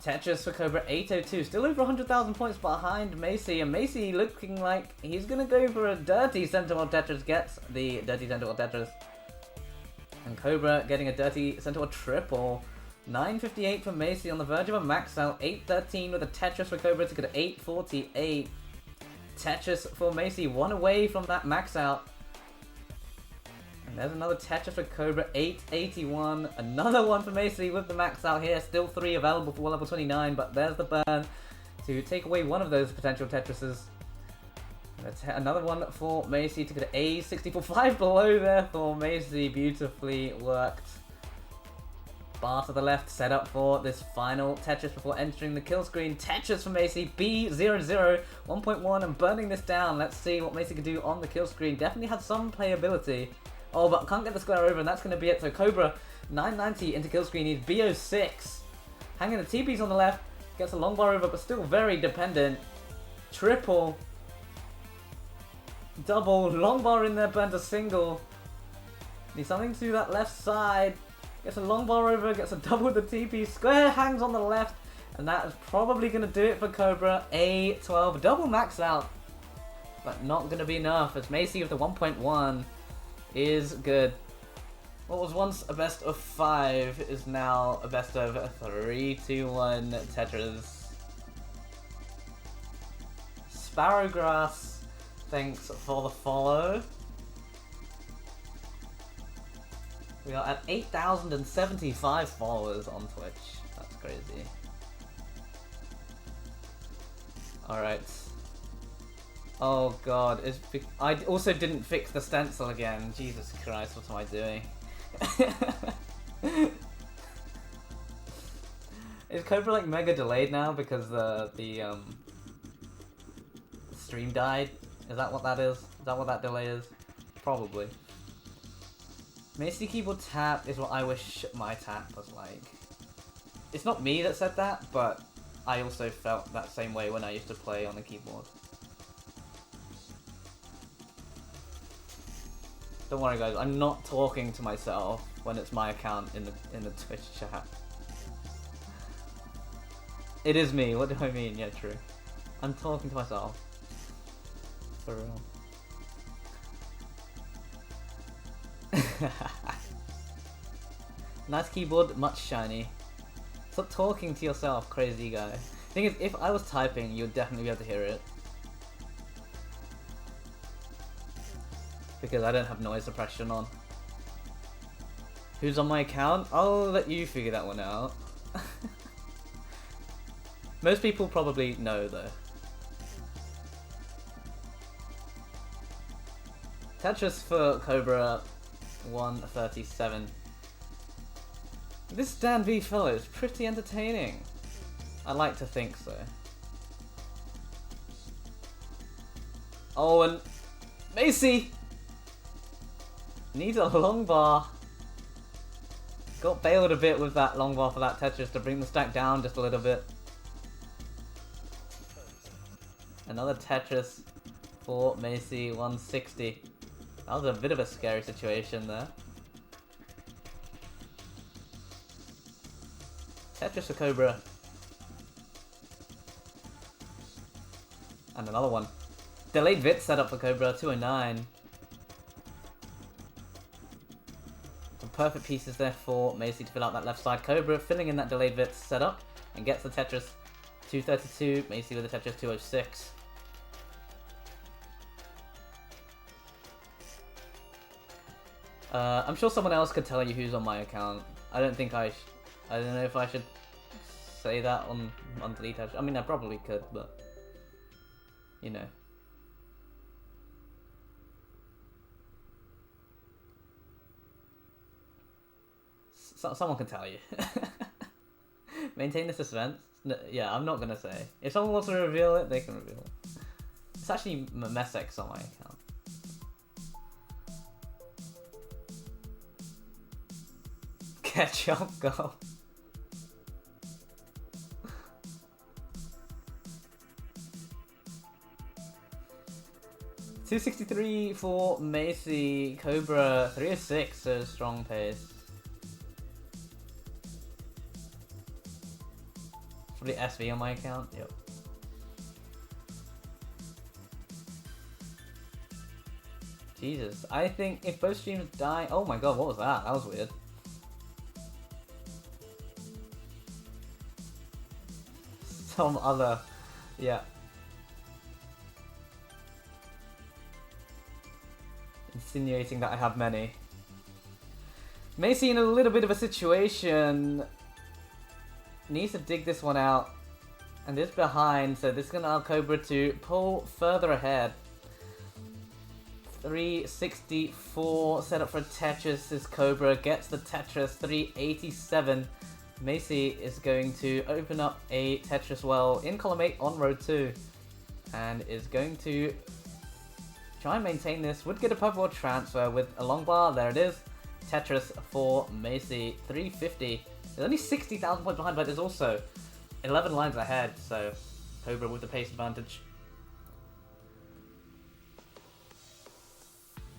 Tetris for Cobra, 802, still over 100,000 points behind Macy, and Macy looking like he's gonna go for a dirty center wall Tetris, gets the dirty center wall Tetris. And Cobra getting a dirty center wall triple. 9.58 for Macy on the verge of a max out, 8.13 with a Tetris for Cobra to go to 8.48. Tetris for Macy, one away from that max out. And there's another Tetris for Cobra, 881. Another one for Macy with the max out here. Still 3 available for level 29, but there's the burn to take away one of those potential Tetrises. Another one for Macy to get an A64. 5 below there for Macy. Beautifully worked. Bar to the left, set up for this final Tetris before entering the kill screen. Tetris for Macy, B00, 1.1, and burning this down. Let's see what Macy can do on the kill screen. Definitely has some playability. Oh, but can't get the square over, and that's going to be it. So Cobra, 990 into kill screen. He's B06. Hanging the TPs on the left. Gets a long bar over, but still very dependent. Triple. Double. Long bar in there, burns a single. Needs something to that left side. Gets a long bar over, gets a double with the TP. Square hangs on the left. And that is probably going to do it for Cobra. A12. Double max out. But not going to be enough, as Macy with the 1.1 is good. What was once a best of 5 is now a best of 3, 2, 1 Tetris. Sparrowgrass, thanks for the follow. We are at 8,075 followers on Twitch. That's crazy. Alright. Oh god, I also didn't fix the stencil again. Jesus Christ, what am I doing? Is Cobra like mega delayed now because the stream died? Is that what that is? Is that what that delay is? Probably. Macy keyboard tap is what I wish my tap was like. It's not me that said that, but I also felt that same way when I used to play on the keyboard. Don't worry guys, I'm not talking to myself when it's my account in the Twitch chat. It is me, what do I mean? Yeah, true. I'm talking to myself. For real. Nice keyboard, much shiny. Stop talking to yourself, crazy guy. Thing is, if I was typing, you'd definitely be able to hear it. Because I don't have noise suppression on. Who's on my account? I'll let you figure that one out. Most people probably know though. Tetris for Cobra, 137. This DanV fellow is pretty entertaining. I like to think so. Oh, and Macy! Needs a long bar. Got bailed a bit with that long bar for that Tetris to bring the stack down just a little bit. Another Tetris for Macy, 160. That was a bit of a scary situation there. Tetris for Cobra. And another one. Delayed Vit setup for Cobra, 209. Some perfect pieces there for Macy to fill out that left side. Cobra filling in that delayed Vit setup and gets the Tetris 232. Macy with the Tetris 206. I'm sure someone else could tell you who's on my account. I don't think I don't know if I should say that on monthly Tetris. I mean, I probably could, but you know. Someone can tell you. Maintain the suspense. No, yeah, I'm not gonna say. If someone wants to reveal it, they can reveal it. It's actually Messex on my account. Ketchup goal. $263 for Macy. Cobra 306, so strong pace. Probably SV on my account. Yep. Jesus, I think if both streams die. Oh my god, what was that? That was weird. Some other, yeah. Insinuating that I have many. Macy in a little bit of a situation. Needs to dig this one out. And is behind, so this is going to allow Cobra to pull further ahead. 364 set up for Tetris as Cobra gets the Tetris 387. Macy is going to open up a Tetris well in column 8 on row 2 and is going to try and maintain this. Would get a purple transfer with a long bar. There it is. Tetris for Macy, 350. There's only 60,000 points behind, but there's also 11 lines ahead, so Cobra with the pace advantage.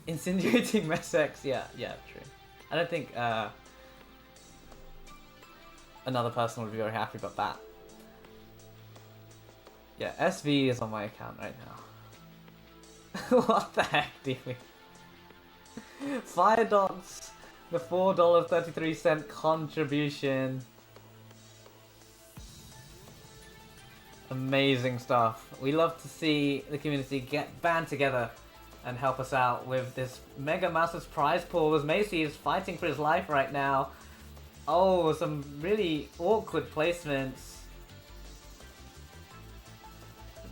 Insinuating Messex, yeah, true. I don't think another person would be very happy about that. Yeah, SV is on my account right now. What the heck, do we? Fire Dogs, the $4.33 contribution. Amazing stuff. We love to see the community band together and help us out with this mega massive prize pool as Macy is fighting for his life right now. Oh, some really awkward placements.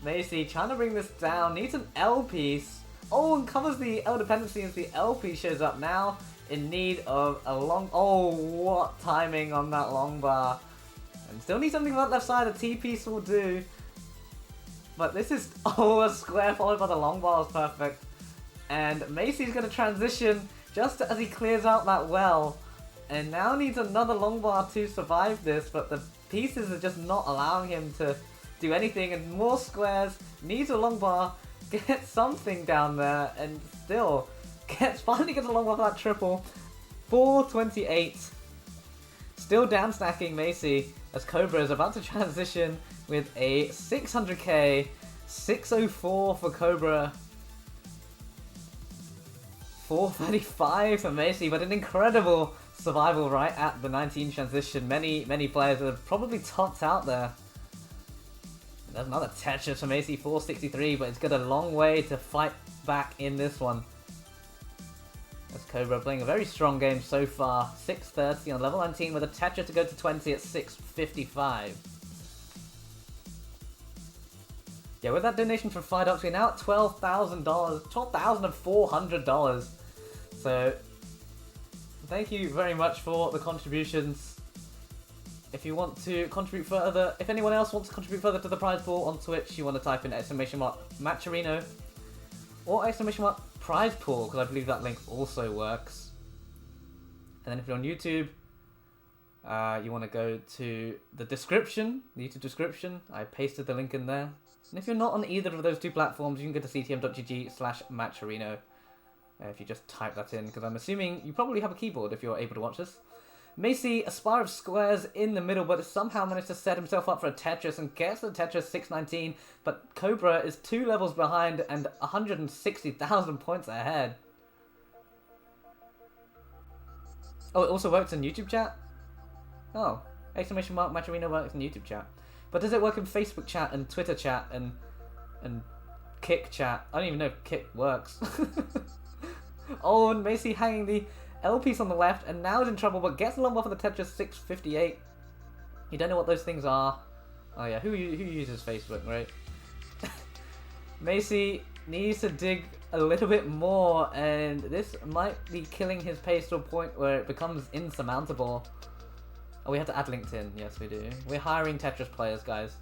Macy trying to bring this down, needs an L piece. Oh, and covers the L dependency as the L piece shows up now in need of a long... Oh, what timing on that long bar. And still need something on that left side, a T piece will do. But this is... Oh, a square followed by the long bar is perfect. And Macy's going to transition just as he clears out that well. And now needs another long bar to survive this, but the pieces are just not allowing him to do anything. And more squares, needs a long bar, gets something down there, and still finally gets a long bar for that triple. 428. Still down stacking Macy as Cobra is about to transition with a 600k, 604 for Cobra. 435 for Macy, but an incredible survival right at the 19 transition. Many players have probably topped out there. And there's another Tetris for Macy, 463, but it's got a long way to fight back in this one. As Cobra playing a very strong game so far. 630 on level 19 with a Tetris to go to 20 at 655. Yeah, with that donation from Firedox, we're now at $12,000, $12,400. So, thank you very much for the contributions. If you want to contribute further, if anyone else wants to contribute further to the prize pool on Twitch, you want to type in !Matcherino or !Prize pool, because I believe that link also works. And then if you're on YouTube, You want to go to the description, the YouTube description. I pasted the link in there. And if you're not on either of those two platforms, you can go to ctm.gg/matcherino. If you just type that in, because I'm assuming you probably have a keyboard if you're able to watch this. Macy, a spire of squares in the middle, but somehow managed to set himself up for a Tetris and gets the Tetris 619, but Cobra is 2 levels behind and 160,000 points ahead. Oh, it also works in YouTube chat? Oh, exclamation mark Matcherino works in YouTube chat. But does it work in Facebook chat and Twitter chat and Kick chat? I don't even know if Kick works. Oh, and Macy hanging the L piece on the left and now is in trouble, but gets a lump off of the Tetris 658. You don't know what those things are. Oh yeah, who uses Facebook, right? Macy needs to dig a little bit more, and this might be killing his pace to a point where it becomes insurmountable. Oh, we have to add LinkedIn. Yes, we do. We're hiring Tetris players, guys.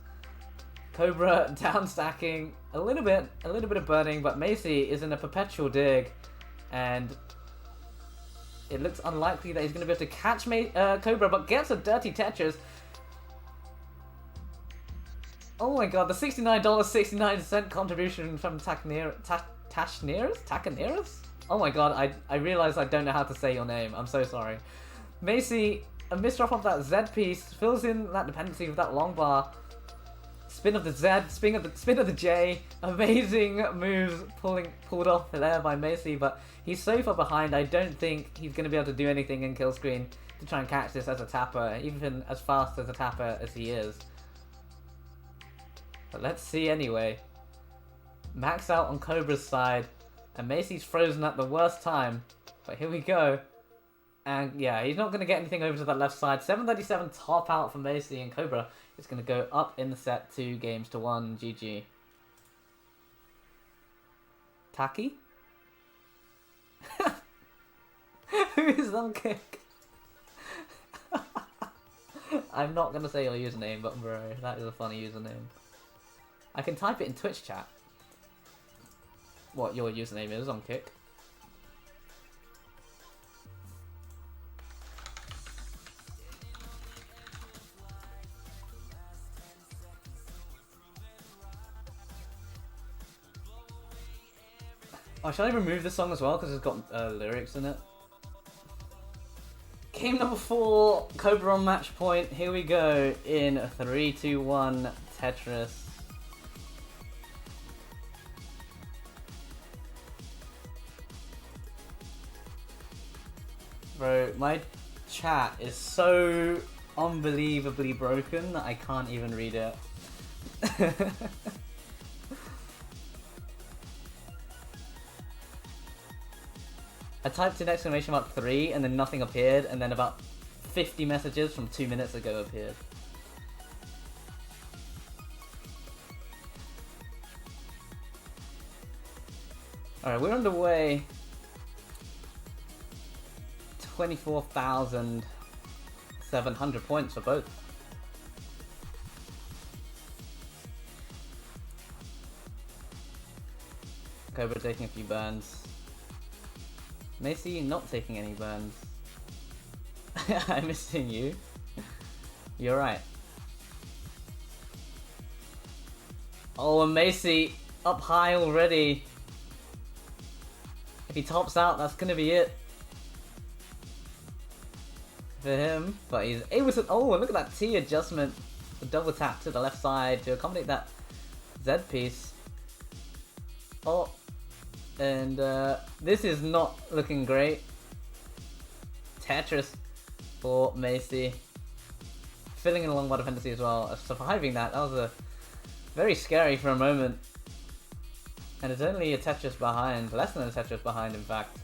Cobra down stacking a little bit of burning, but Macy is in a perpetual dig, and it looks unlikely that he's going to be able to catch Cobra, but gets a dirty Tetris. Oh my god, the $69.69 contribution from Takaneras? Oh my god, I realize I don't know how to say your name. I'm so sorry. Macy, a misdrop of that Z piece, fills in that dependency with that long bar. Spin of the Z, spin of the J. Amazing moves pulled off there by Macy, but he's so far behind, I don't think he's going to be able to do anything in kill screen to try and catch this as a tapper, even as fast as a tapper as he is. But let's see anyway. Max out on Cobra's side, and Macy's frozen at the worst time. But here we go. And yeah, he's not going to get anything over to that left side. 737 top out for Macy, and Cobra is going to go up in the set 2-1. GG. Taki? Who is on kick? I'm not going to say your username, but bro, that is a funny username. I can type it in Twitch chat. What your username is on kick. Oh, shall I remove this song as well because it's got lyrics in it? Game number 4, Cobra on match point. Here we go in 3, 2, 1 Tetris. Bro, my chat is so unbelievably broken that I can't even read it. I typed in exclamation mark 3 and then nothing appeared, and then about 50 messages from 2 minutes ago appeared. Alright, we're underway. 24,700 points for both. Cobra taking a few burns. Macy not taking any burns. I'm missing you. You're right. Oh, and Macy up high already. If he tops out, that's gonna be it for him. But he's able to. Oh, look at that T adjustment. The double tap to the left side to accommodate that Z piece. Oh. And this is not looking great. Tetris for Macy. Filling in along by dependency as well. Surviving that was very scary for a moment. And it's only a Tetris behind. Less than a Tetris behind, in fact.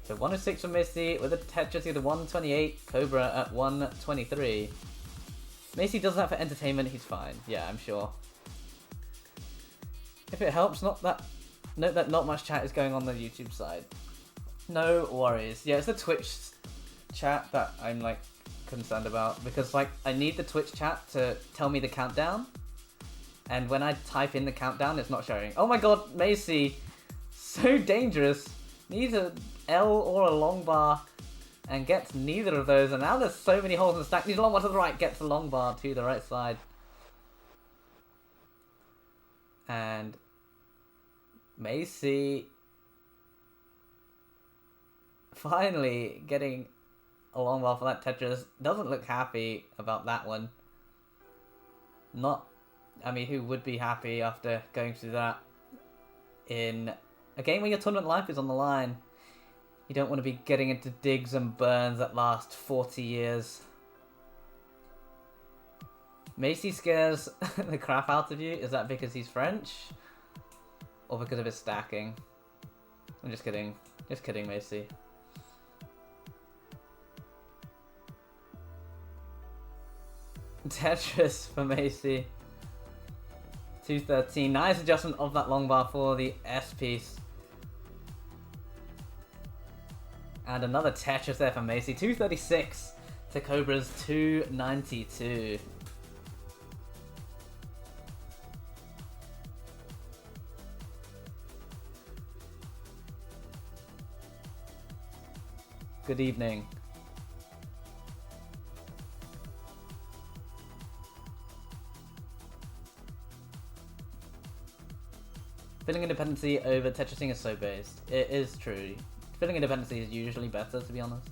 So 106 for Macy with a Tetris either 128. Cobra at 123. Macy does that for entertainment. He's fine. Yeah, I'm sure. If it helps, note that not much chat is going on the YouTube side. No worries. Yeah, it's the Twitch chat that I'm like concerned about, because like I need the Twitch chat to tell me the countdown, and when I type in the countdown, it's not showing. Oh my god, Macy, so dangerous. Needs a L or a long bar and gets neither of those. And now there's so many holes in the stack. Needs a long bar to the right, gets a long bar to the right side. And Macy finally getting a long bar for that Tetris. Doesn't look happy about that one. I mean, who would be happy after going through that in a game where your tournament life is on the line? You don't want to be getting into digs and burns that last 40 years. Macy scares the crap out of you. Is that because he's French? Or because of his stacking? I'm just kidding. Just kidding, Macy. Tetris for Macy. 213. Nice adjustment of that long bar for the S piece. And another Tetris there for Macy. 236 to Cobra's 292. Good evening. Filling independency over Tetrising is so based. It is true. Filling independency is usually better, to be honest.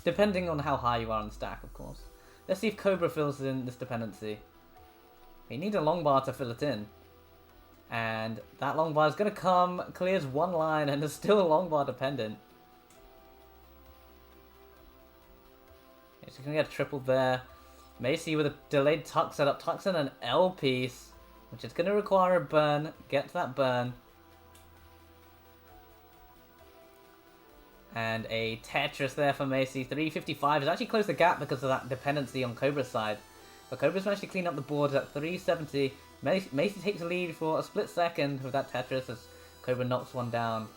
Depending on how high you are on the stack, of course. Let's see if Cobra fills in this dependency. He needs a long bar to fill it in. And that long bar is going to come, clears one line, and is still a long bar dependent. He's going to get a triple there. Macy with a delayed tuck setup, tucks in an L piece. Which is going to require a burn. Get to that burn. And a Tetris there for Macy. 355 has actually closed the gap because of that dependency on Cobra's side. But Cobra's managed to clean up the board at 370. Macy takes the lead for a split second with that Tetris as Cobra knocks one down.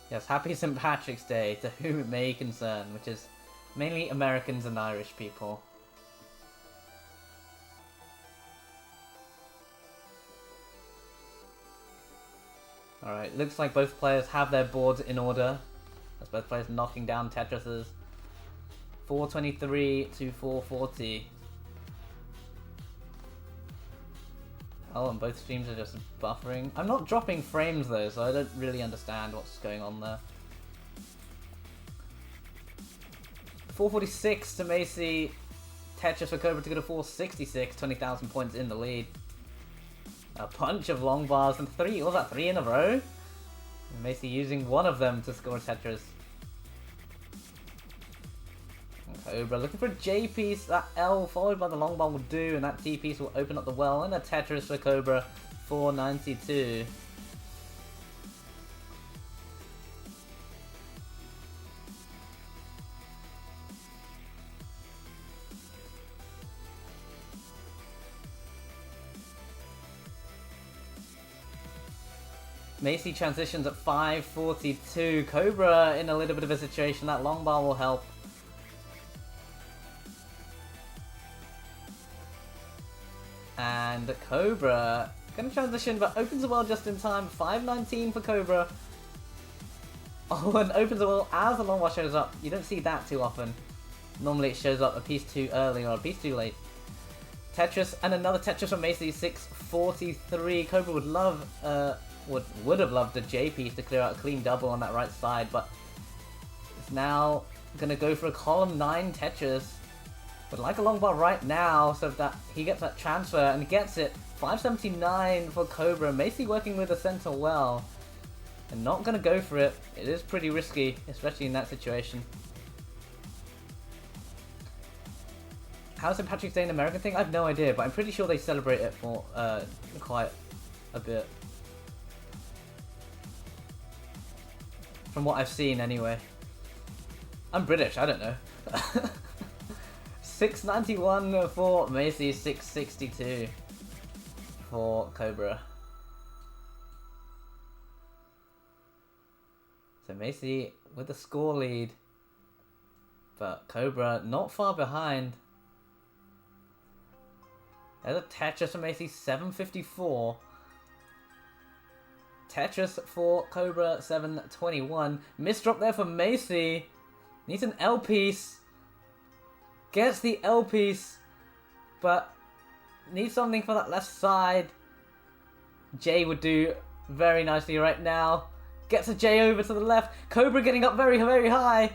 Yes, happy St. Patrick's Day to whom it may concern, which is mainly Americans and Irish people. Alright, looks like both players have their boards in order. That's both players knocking down Tetrises. 423 to 440. Oh, and both streams are just buffering. I'm not dropping frames though, so I don't really understand what's going on there. 446 to Macy. Tetris for Cobra to go to 466. 20,000 points in the lead. A bunch of long bars and three. What was that? 3 in a row? And Macy using one of them to score Tetris. And Cobra looking for a J piece. That L followed by the long bar will do, and that T piece will open up the well. And a Tetris for Cobra. 492. Macy transitions at 542. Cobra in a little bit of a situation. That long bar will help. And Cobra gonna transition, but opens the well just in time. 519 for Cobra. Oh, and opens the well as the long bar shows up. You don't see that too often. Normally it shows up a piece too early or a piece too late. Tetris and another Tetris from Macy. 643. Cobra would love would have loved a J piece to clear out a clean double on that right side, but it's now gonna go for a column 9 Tetris. Would like a long bar right now so that he gets that transfer and he gets it. 579 for Cobra. Macy working with the center well and not gonna go for it. It is pretty risky, especially in that situation. How's St. Patrick's Day an American thing? I have no idea, but I'm pretty sure they celebrate it for quite a bit. From what I've seen, anyway. I'm British, I don't know. 691 for Macy, 662 for Cobra. So Macy with the score lead, but Cobra not far behind. There's a Tetris for Macy, 754. Tetris for Cobra 721. Misdrop there for Macy. Needs an L piece. Gets the L piece, but needs something for that left side. J would do very nicely right now. Gets a J over to the left. Cobra getting up very, very high.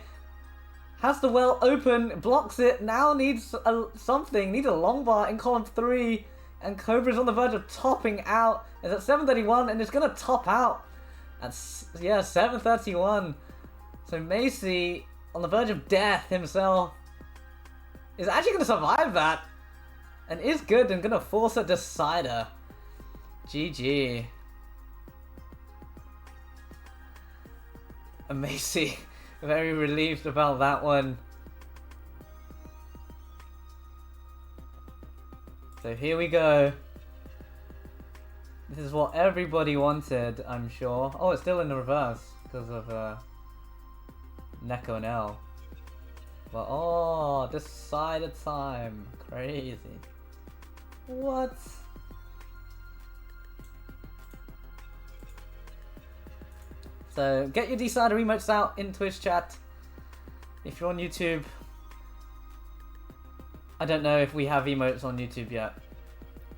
Has the well open, blocks it. Now needs something. Needs a long bar in column 3. And Cobra's on the verge of topping out. It's at 731 and it's going to top out at, 731. So Macy, on the verge of death himself, is actually going to survive that. And is good and going to force a decider. GG. And Macy, very relieved about that one. So here we go. This is what everybody wanted, I'm sure. Oh, it's still in the reverse because of Neko and L. But oh, decided time. Crazy. What? So get your decider emotes out in Twitch chat. If you're on YouTube. I don't know if we have emotes on YouTube yet.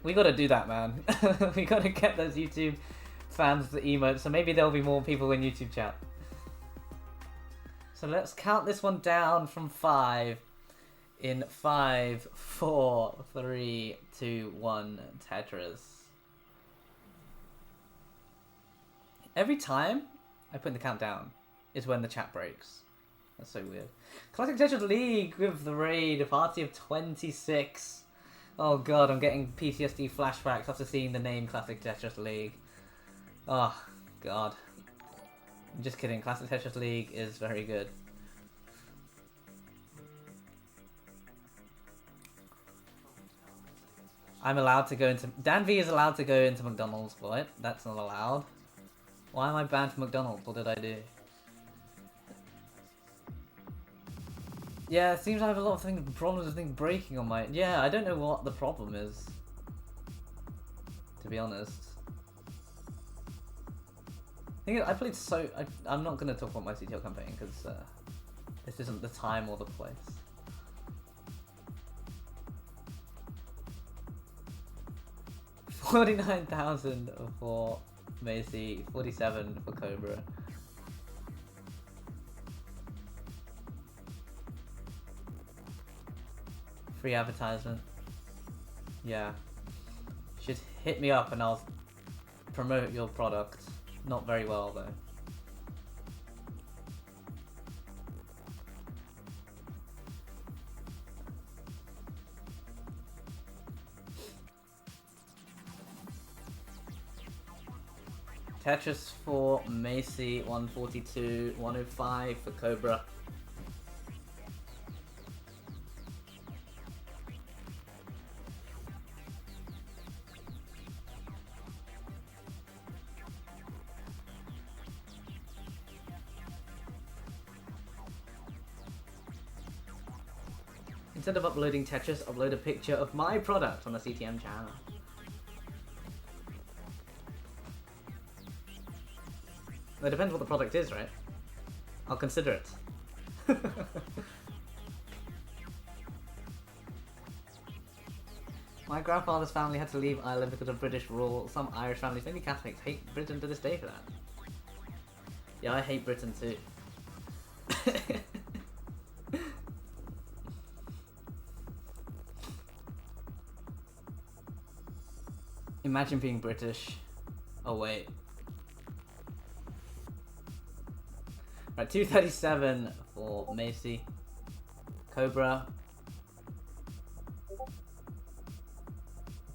We gotta do that, man. We gotta get those YouTube fans the emotes. So maybe there'll be more people in YouTube chat. So let's count this one down from 5. In 5, 4, 3, 2, 1, Tetris. Every time I put in the countdown is when the chat breaks. That's so weird. Classic Tetris League with the raid, a party of 26. Oh god, I'm getting PTSD flashbacks after seeing the name Classic Tetris League. Oh god. I'm just kidding, Classic Tetris League is very good. I'm allowed to go into... DanV is allowed to go into McDonald's. What? That's not allowed. Why am I banned from McDonald's? What did I do? Yeah, it seems I have a lot of problems with things breaking on my... Yeah, I don't know what the problem is. To be honest. I played so... I'm not going to talk about my CTL campaign because this isn't the time or the place. $49,000 for Macy, 47 for Cobra. Free advertisement. Yeah. Should hit me up and I'll promote your product. Not very well though. Tetris for Macy, 142, 105 for Cobra. Instead of uploading Tetris, upload a picture of my product on the CTM channel. Well, it depends what the product is, right? I'll consider it. My grandfather's family had to leave Ireland because of British rule. Some Irish families, mainly Catholics, hate Britain to this day for that. Yeah, I hate Britain too. Imagine being British. Oh wait. Right, 237 for Macy. Cobra.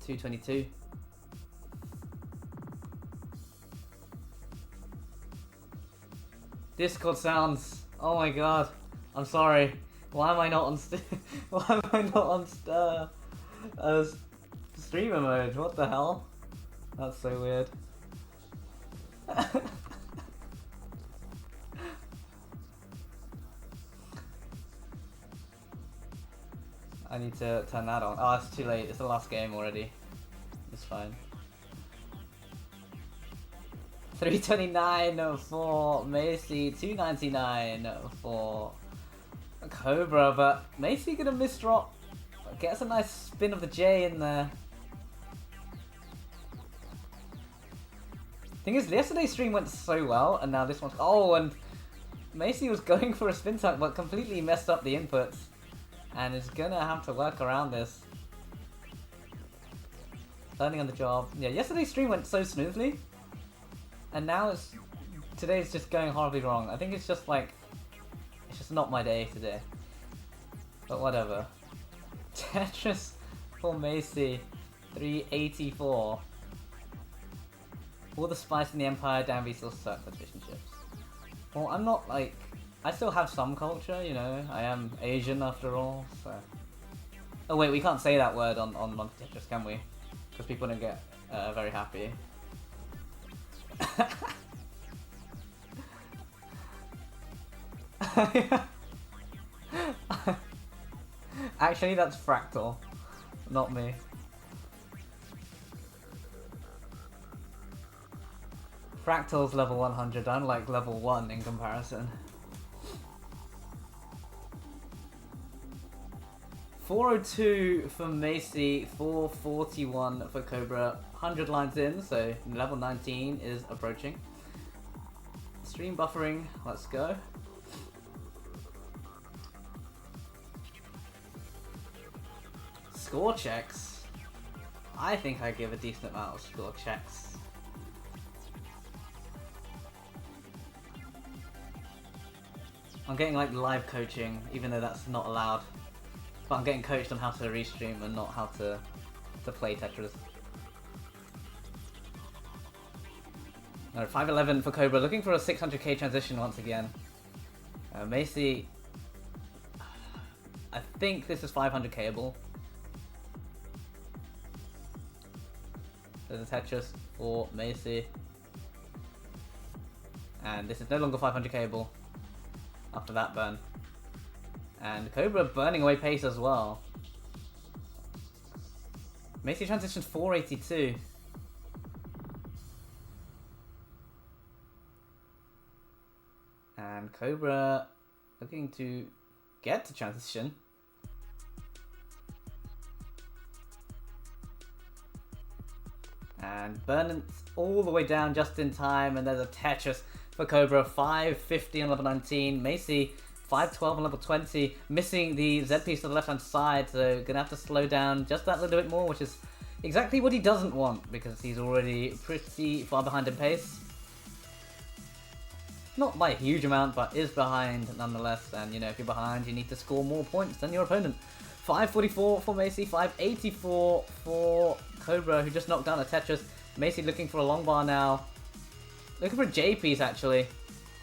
222. Discord sounds. Oh my god. I'm sorry. Why am I not on why am I not on streamer mode? What the hell? That's so weird. I need to turn that on. Oh, it's too late. It's the last game already. It's fine. 329 for Macy, 299 for Cobra, but Macy gonna misdrop. Gets a nice spin of the J in there. Thing is, yesterday's stream went so well, and now this one's... Oh, and Macy was going for a spin tuck, but completely messed up the inputs. And is gonna have to work around this. Learning on the job. Yeah, yesterday's stream went so smoothly. And now today's just going horribly wrong. I think it's just like... It's just not my day today. But whatever. Tetris for Macy. 384. All the spice in the Empire, DanV still suck with fish and chips. Well, I'm not like... I still have some culture, you know. I am Asian after all, so... Oh wait, we can't say that word on Monthly Tetris, can we? Because people don't get very happy. Actually, that's Fractal, not me. Fractal's level 100, I'm like level 1 in comparison. 402 for Macy, 441 for Cobra. 100 lines in, so level 19 is approaching. Stream buffering, let's go. Score checks. I think I give a decent amount of score checks. I'm getting like live coaching, even though that's not allowed. But I'm getting coached on how to restream and not how to play Tetris. Alright, 511 for Cobra, looking for a 600k transition once again. Macy, I think this is 500kable. There's a Tetris for Macy. And this is no longer 500kable after that burn. And Cobra burning away pace as well. Macy transitions 482. And Cobra looking to get to transition. And burning all the way down just in time. And there's a Tetris for Cobra. 550 on level 19. Macy 512 on level 20. Missing the Z piece to the left hand side. So gonna have to slow down just that little bit more, which is exactly what he doesn't want because he's already pretty far behind in pace. Not by a huge amount, but is behind nonetheless. And you know, if you're behind, you need to score more points than your opponent. 544 for Macy, 584 for Cobra, who just knocked down a Tetris. Macy looking for a long bar now. Looking for a J piece actually.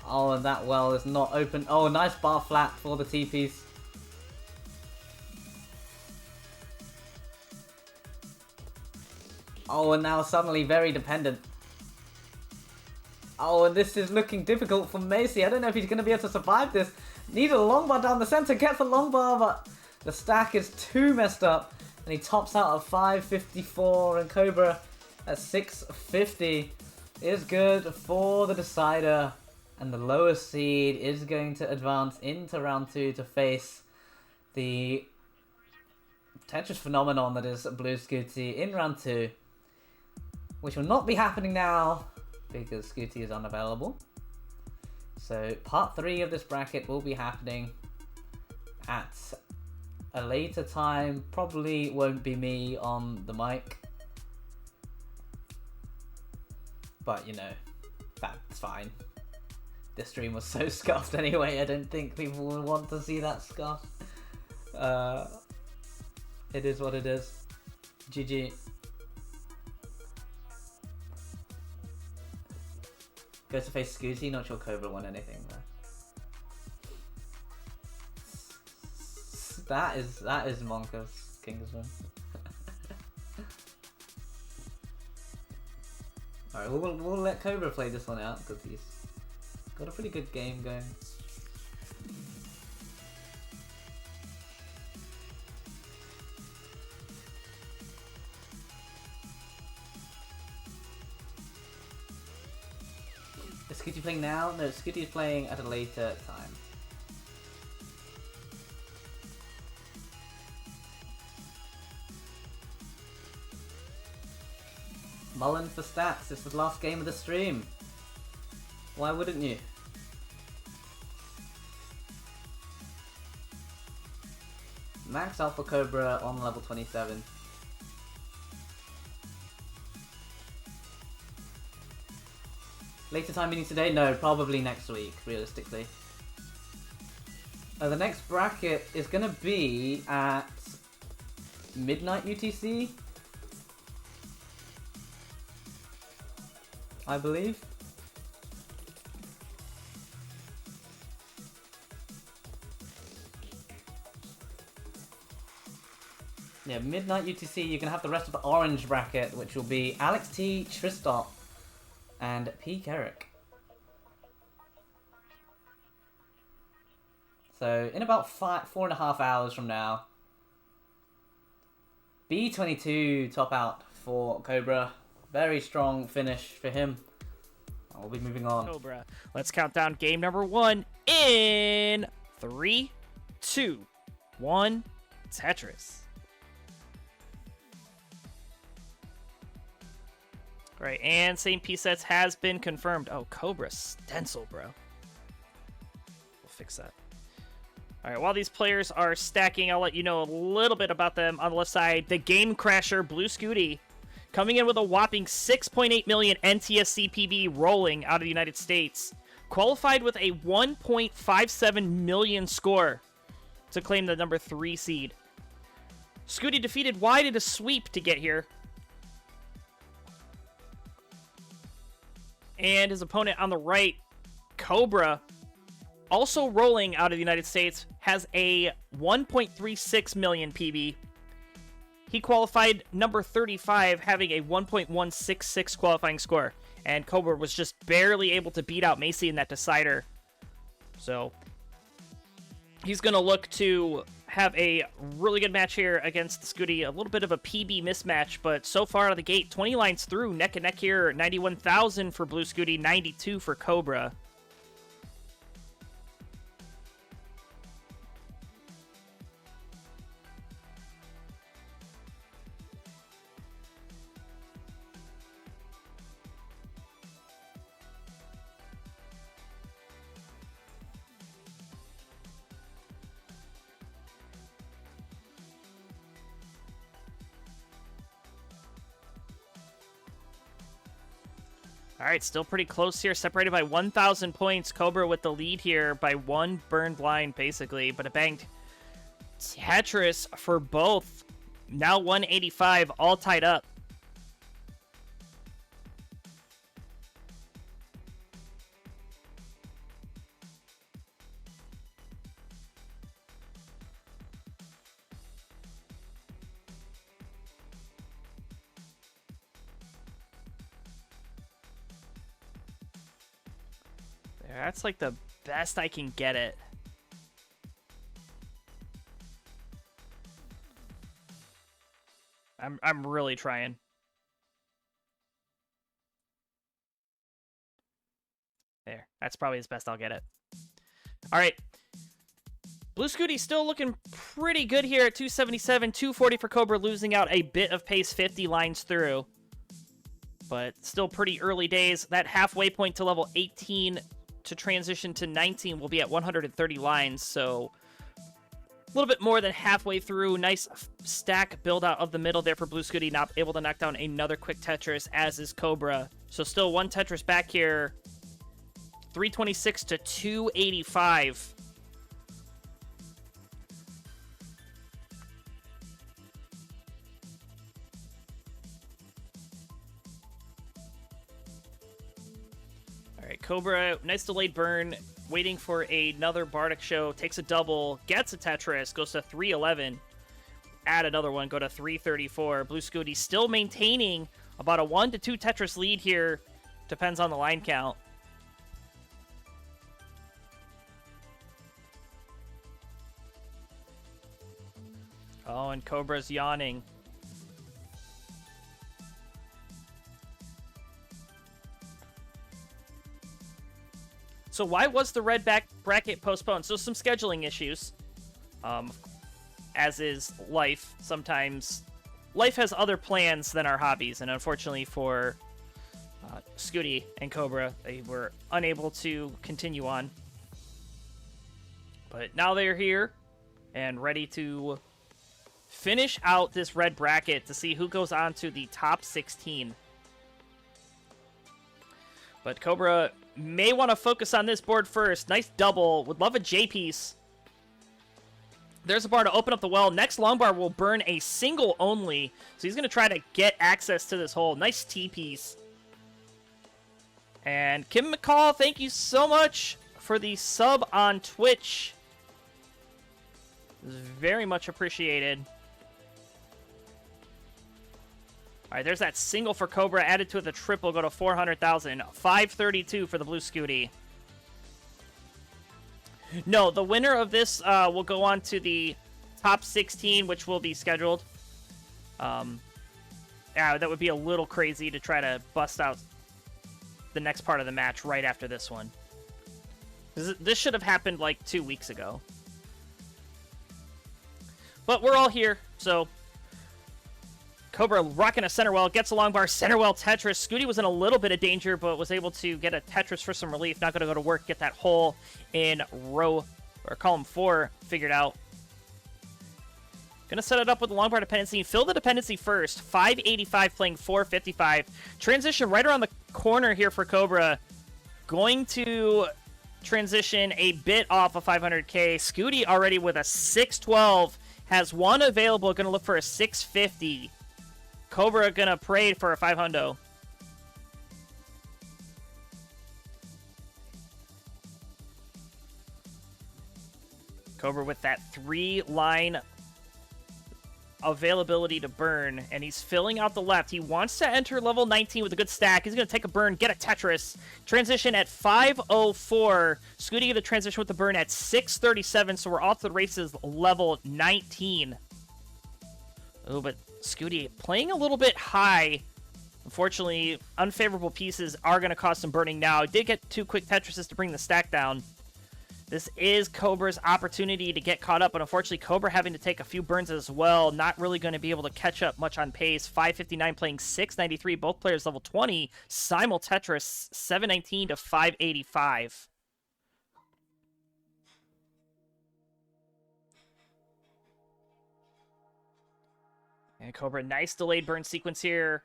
Oh, and that well is not open. Oh, nice bar flat for the T piece. Oh, and now suddenly very dependent. Oh, and this is looking difficult for Macy. I don't know if he's going to be able to survive this. Needs a long bar down the center. Gets a long bar, but the stack is too messed up. And he tops out at 554. And Cobra at 650 is good for the decider. And the lowest seed is going to advance into round 2 to face the Tetris phenomenon that is Blue Scuti in round 2. Which will not be happening now, because Scooty is unavailable. So part 3 of this bracket will be happening at a later time. Probably won't be me on the mic. But you know, that's fine. This stream was so scuffed anyway, I don't think people will want to see that scuff. It is what it is. GG. Goes to face Scooty, not sure Cobra won anything though. That is Monka's Kingsman. Alright, we'll let Cobra play this one out because he's got a pretty good game going. Is Scooty playing now? No, Scooty is playing at a later time. Mullen for stats. This was the last game of the stream. Why wouldn't you? Max Alpha Cobra on level 27. Later time meaning today? No, probably next week, realistically. The next bracket is going to be at midnight UTC, I believe. Yeah, midnight UTC, you're going to have the rest of the orange bracket, which will be Alex T, Tristot, and P. Carrick. So, in about 4.5 hours from now, B22 top out for Cobra. Very strong finish for him. We'll be moving on. Cobra. Let's count down game number 1 in 3, 2, 1, Tetris. Right, and same piece sets has been confirmed. Oh, Cobra stencil, bro. We'll fix that. All right, while these players are stacking, I'll let you know a little bit about them. On the left side, the Game Crasher, Blue Scuti, coming in with a whopping 6.8 million NTSC PB rolling out of the United States. Qualified with a 1.57 million score to claim the number 3 seed. Scooty defeated wide in a sweep to get here. And his opponent on the right, Cobra, also rolling out of the United States, has a 1.36 million PB. He qualified number 35, having a 1.166 qualifying score. And Cobra was just barely able to beat out Macy in that decider. So, he's going to look to have a really good match here against the Scooty. A little bit of a PB mismatch, but so far out of the gate, 20 lines through, neck and neck here. 91,000 for Blue Scuti, 92 for Cobra. All right, still pretty close here, separated by 1,000 points. Cobra with the lead here by 1 burned line, basically, but a banged Tetris for both. Now 185, all tied up. That's like the best I can get it. I'm really trying. There. That's probably as best I'll get it. All right. Blue Scuti still looking pretty good here at 277, 240 for Cobra, losing out a bit of pace, 50 lines through. But still pretty early days. That halfway point to level 18 to transition to 19 will be at 130 lines, so a little bit more than halfway through. Nice stack build out of the middle there for Blue Scuti, not able to knock down another quick Tetris, as is Cobra. So still 1 Tetris back here. 326 to 285. All right, Cobra, nice delayed burn, waiting for another Bardic show, takes a double, gets a Tetris, goes to 311, add another one, go to 334. Blue Scuti still maintaining about a 1 to 2 Tetris lead here, depends on the line count. Oh, and Cobra's yawning. So why was the red bracket postponed? So some scheduling issues. As is life. Sometimes life has other plans than our hobbies, and unfortunately for Scooty and Cobra, they were unable to continue on. But now they're here and ready to finish out this red bracket to see who goes on to the top 16. But Cobra may want to focus on this board first. Nice double. Would love a J piece. There's a bar to open up the well. Next long bar will burn a single only. So he's going to try to get access to this hole. Nice T piece. And Kim McCall, thank you so much for the sub on Twitch. Very much appreciated. All right, there's that single for Cobra. Added to it, the triple, go to 400,000. 532 for the Blue Scuti. No, the winner of this will go on to the top 16, which will be scheduled. Yeah, that would be a little crazy to try to bust out the next part of the match right after this one. This should have happened like 2 weeks ago. But we're all here, so Cobra rocking a center well, gets a long bar, center well Tetris. Scooty was in a little bit of danger, but was able to get a Tetris for some relief. Not going to go to work, get that hole in row, or column 4 figured out. Going to set it up with the long bar dependency. Fill the dependency first. 585 playing 455. Transition right around the corner here for Cobra. Going to transition a bit off of 500k. Scooty already with a 612. Has one available. Going to look for a 650. Cobra gonna pray for a 500. Cobra with that 3-line availability to burn, and he's filling out the left. He wants to enter level 19 with a good stack. He's gonna take a burn, get a Tetris. Transition at 504. Scooty get a transition with the burn at 637, so we're off to the races level 19. Oh, but Scooty playing a little bit high. Unfortunately, unfavorable pieces are going to cause some burning now. Did get 2 quick Tetrises to bring the stack down. This is Cobra's opportunity to get caught up, but unfortunately, Cobra having to take a few burns as well. Not really going to be able to catch up much on pace. 559 playing 693. Both players level 20. Simul Tetris 719 to 585. And Cobra, nice delayed burn sequence here.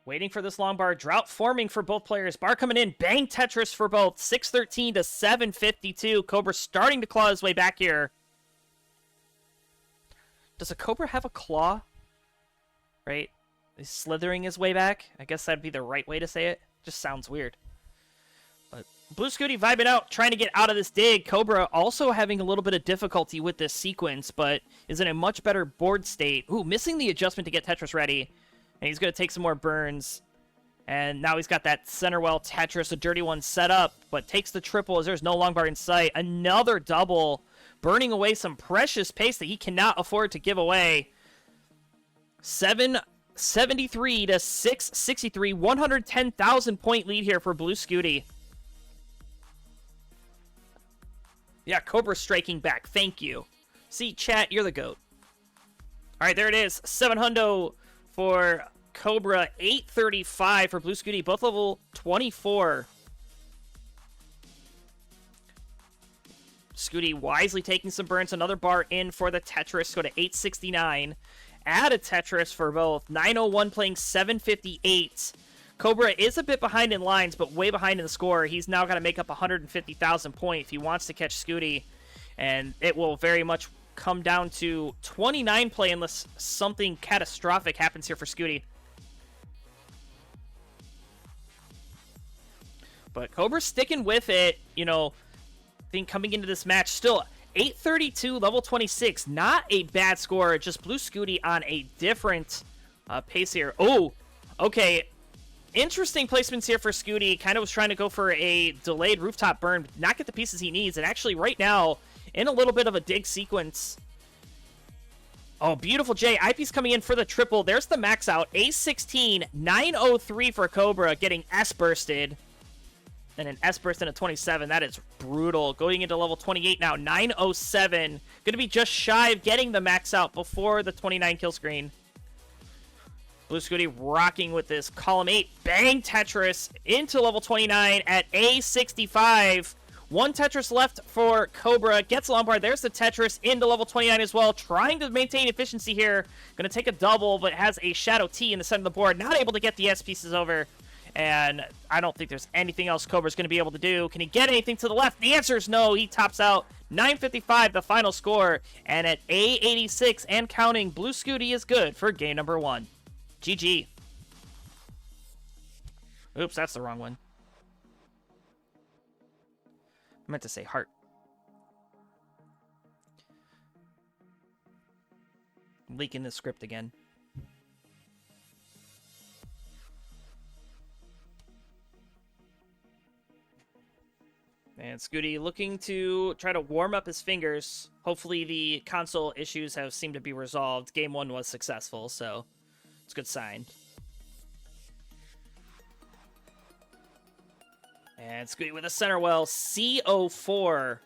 Waiting for this long bar. Drought forming for both players. Bar coming in. Bang Tetris for both. 613 to 752. Cobra starting to claw his way back here. Does a Cobra have a claw? Right? He's slithering his way back? I guess that'd be the right way to say it. Just sounds weird. But Blue Scuti vibing out, trying to get out of this dig. Cobra also having a little bit of difficulty with this sequence, but is in a much better board state. Ooh, missing the adjustment to get Tetris ready. And he's going to take some more burns. And now he's got that center well Tetris, a dirty one set up, but takes the triple as there's no long bar in sight. Another double, burning away some precious pace that he cannot afford to give away. 773 to 663, 110,000 point lead here for Blue Scuti. Yeah, Cobra striking back. Thank you. See, chat, you're the GOAT. All right, there it is. 700 for Cobra, 835 for Blue Scuti, both level 24. Scooty wisely taking some burns. Another bar in for the Tetris. Go to 869. Add a Tetris for both. 901 playing 758. Cobra is a bit behind in lines, but way behind in the score. He's now got to make up 150,000 points if he wants to catch Scooty. And it will very much come down to 29 play unless something catastrophic happens here for Scooty. But Cobra's sticking with it, you know, I think coming into this match still 832, level 26. Not a bad score, just Blue Scuti on a different pace here. Oh, okay. Interesting placements here for Scooty. Kind of was trying to go for a delayed rooftop burn, not get the pieces he needs. And actually right now, in a little bit of a dig sequence. Oh, beautiful J. Eyepiece coming in for the triple. There's the max out. A16, 903 for Cobra, getting S-bursted. and an S burst and a 27. That is brutal. Going into level 28 now. 907. Going to be just shy of getting the max out before the 29 kill screen. Blue Scuti rocking with this column 8. Bang Tetris into level 29 at A65. One Tetris left for Cobra. Gets Lombard. There's the Tetris into level 29 as well. Trying to maintain efficiency here. Going to take a double, but has a Shadow T in the center of the board. Not able to get the S pieces over. And I don't think there's anything else Cobra's going to be able to do. Can he get anything to the left? The answer is no. He tops out 955, the final score. And at A86 and counting, Blue Scuti is good for game number 1. GG. Oops, that's the wrong one. I meant to say heart. Leaking the script again. And Scooty looking to try to warm up his fingers. Hopefully the console issues have seemed to be resolved. Game 1 was successful, so it's a good sign. And Scooty with a center well, C04.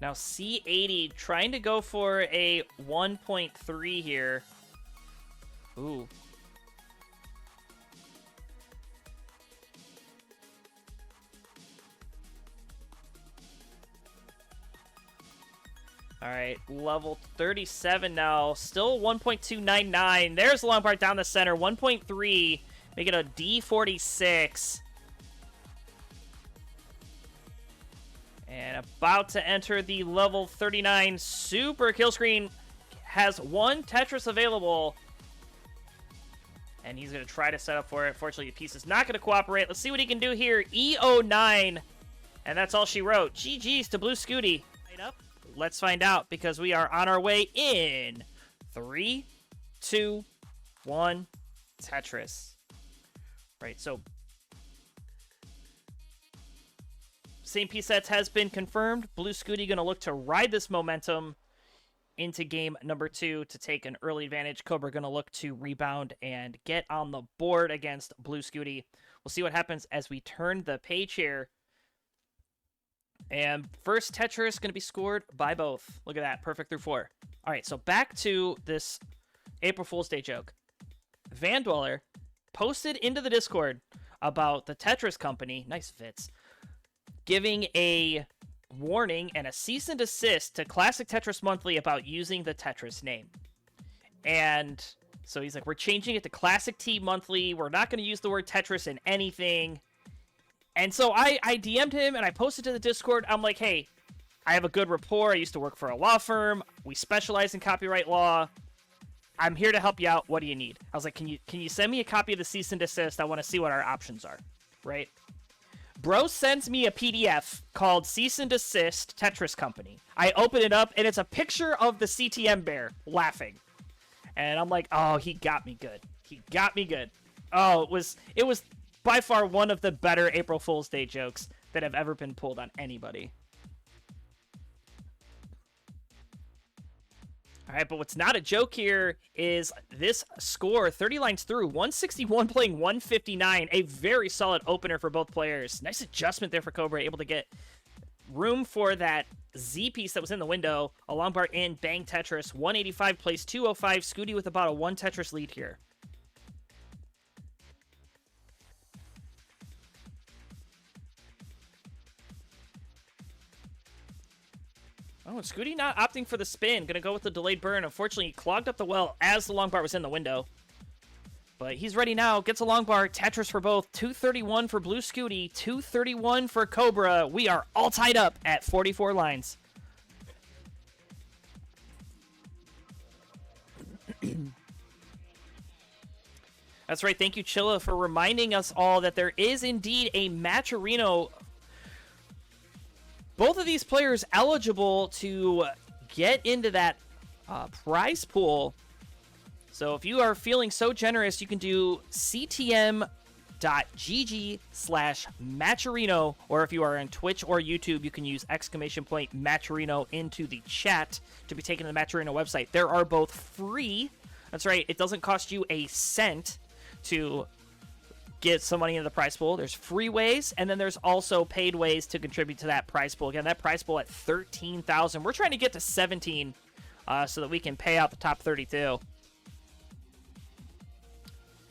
Now C80 trying to go for a 1.3 here. Ooh. Alright, level 37 now. Still 1.299. There's the long part down the center. 1.3. Make it a D46. And about to enter the level 39 super kill screen. Has one Tetris available. And he's going to try to set up for it. Fortunately, the piece is not going to cooperate. Let's see what he can do here. E09. And that's all she wrote. GG's to Blue Scuti. Let's find out, because we are on our way in 3, 2, 1, Tetris. Right, so same piece sets has been confirmed. Blue Scuti going to look to ride this momentum into game number 2 to take an early advantage. Cobra going to look to rebound and get on the board against Blue Scuti. We'll see what happens as we turn the page here. And first Tetris going to be scored by both. Look at that. Perfect through 4. All right, so back to this April Fool's Day joke. Vandweller posted into the Discord about the Tetris company, nice fits, giving a warning and a cease and desist to Classic Tetris Monthly about using the Tetris name. And so he's like, we're changing it to Classic T Monthly. We're not going to use the word Tetris in anything. And so I DM'd him and I posted to the Discord. I'm like, hey, I have a good rapport. I used to work for a law firm. We specialize in copyright law. I'm here to help you out. What do you need? I was like, can you send me a copy of the cease and desist? I want to see what our options are, right? Bro sends me a PDF called Cease and Desist Tetris Company. I open it up and it's a picture of the CTM bear laughing. And I'm like, oh, he got me good. He got me good. Oh, it was by far one of the better April Fool's Day jokes that have ever been pulled on anybody. All right, but what's not a joke here is this score, 30 lines through, 161 playing 159, a very solid opener for both players. Nice adjustment there for Cobra, able to get room for that Z piece that was in the window. A long bar in, bang Tetris, 185 plays 205, Scooty with about a 1 Tetris lead here. Oh, Scooty not opting for the spin. Gonna go with the delayed burn. Unfortunately, he clogged up the well as the long bar was in the window. But he's ready now. Gets a long bar. Tetris for both. 231 for Blue Scuti. 231 for Cobra. We are all tied up at 44 lines. That's right. Thank you, Chilla, for reminding us all that there is indeed a Matcherino. Both of these players eligible to get into that prize pool. So if you are feeling so generous, you can do ctm.gg/Matcherino, or if you are on Twitch or YouTube, you can use !Matcherino into the chat to be taken to the Matcherino website. There are both free. That's right. It doesn't cost you a cent to get some money into the prize pool. There's free ways, and then there's also paid ways to contribute to that prize pool. Again, that prize pool at 13,000. We're trying to get to 17 so that we can pay out the top 32.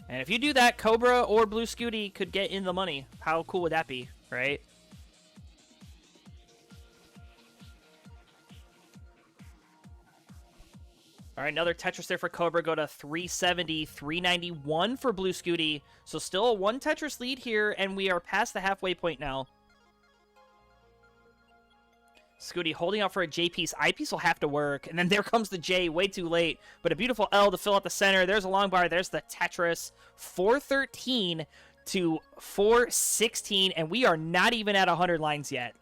And if you do that, Cobra or Blue Scuti could get in the money. How cool would that be, right? All right, another Tetris there for Cobra. Go to 370, 391 for Blue Scuti. So still a 1 Tetris lead here, and we are past the halfway point now. Scooty holding out for a J piece. I piece will have to work. And then there comes the J, way too late. But a beautiful L to fill out the center. There's a long bar. There's the Tetris. 413 to 416. And we are not even at 100 lines yet.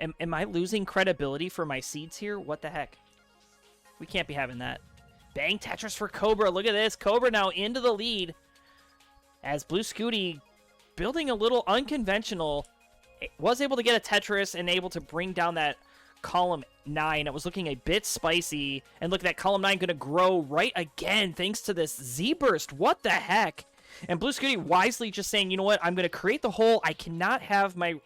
Am I losing credibility for my seeds here? What the heck? We can't be having that. Bang Tetris for Cobra. Look at this. Cobra now into the lead. As Blue Scuti building a little unconventional. Was able to get a Tetris and able to bring down that column 9. It was looking a bit spicy. And look at that column 9 going to grow right again thanks to this Z-burst. What the heck? And Blue Scuti wisely just saying, you know what? I'm going to create the hole. I cannot have my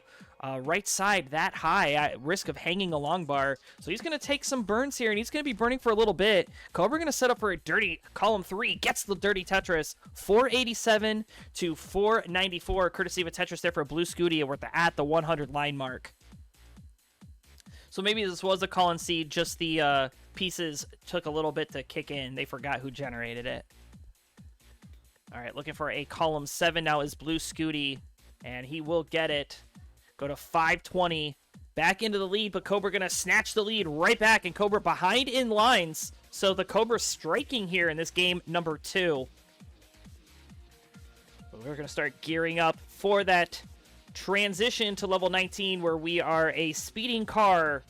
right side that high at risk of hanging a long bar. So he's going to take some burns here, and he's going to be burning for a little bit. Cobra going to set up for a dirty column 3. Gets the dirty Tetris. 487 to 494, courtesy of a Tetris there for Blue Scuti. We're at the 100 line mark. So maybe this was a call and seed, just the pieces took a little bit to kick in. They forgot who generated it. All right, looking for a column 7 now is Blue Scuti, and he will get it. Go to 520, back into the lead, but Cobra going to snatch the lead right back, and Cobra behind in lines. So the Cobra striking here in this game number 2. But we're going to start gearing up for that transition to level 19 where we are a speeding car.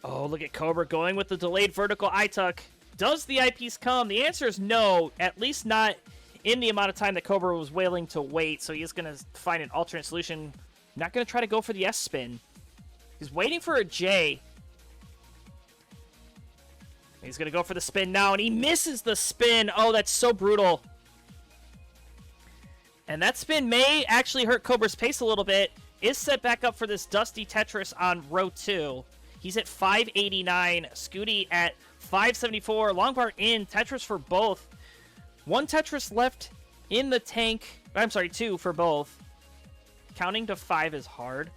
Oh, look at Cobra going with the delayed vertical eye tuck. Does the eyepiece come? The answer is no, at least not in the amount of time that Cobra was willing to wait. So he is going to find an alternate solution. Not going to try to go for the S spin. He's waiting for a J. He's going to go for the spin now, and he misses the spin. Oh, that's so brutal. And that spin may actually hurt Cobra's pace a little bit. Is set back up for this dusty Tetris on row 2. He's at 589. Scooty at 574. Long bar in. Tetris for both. 1 Tetris left in the tank. I'm sorry, 2 for both. Counting to 5 is hard.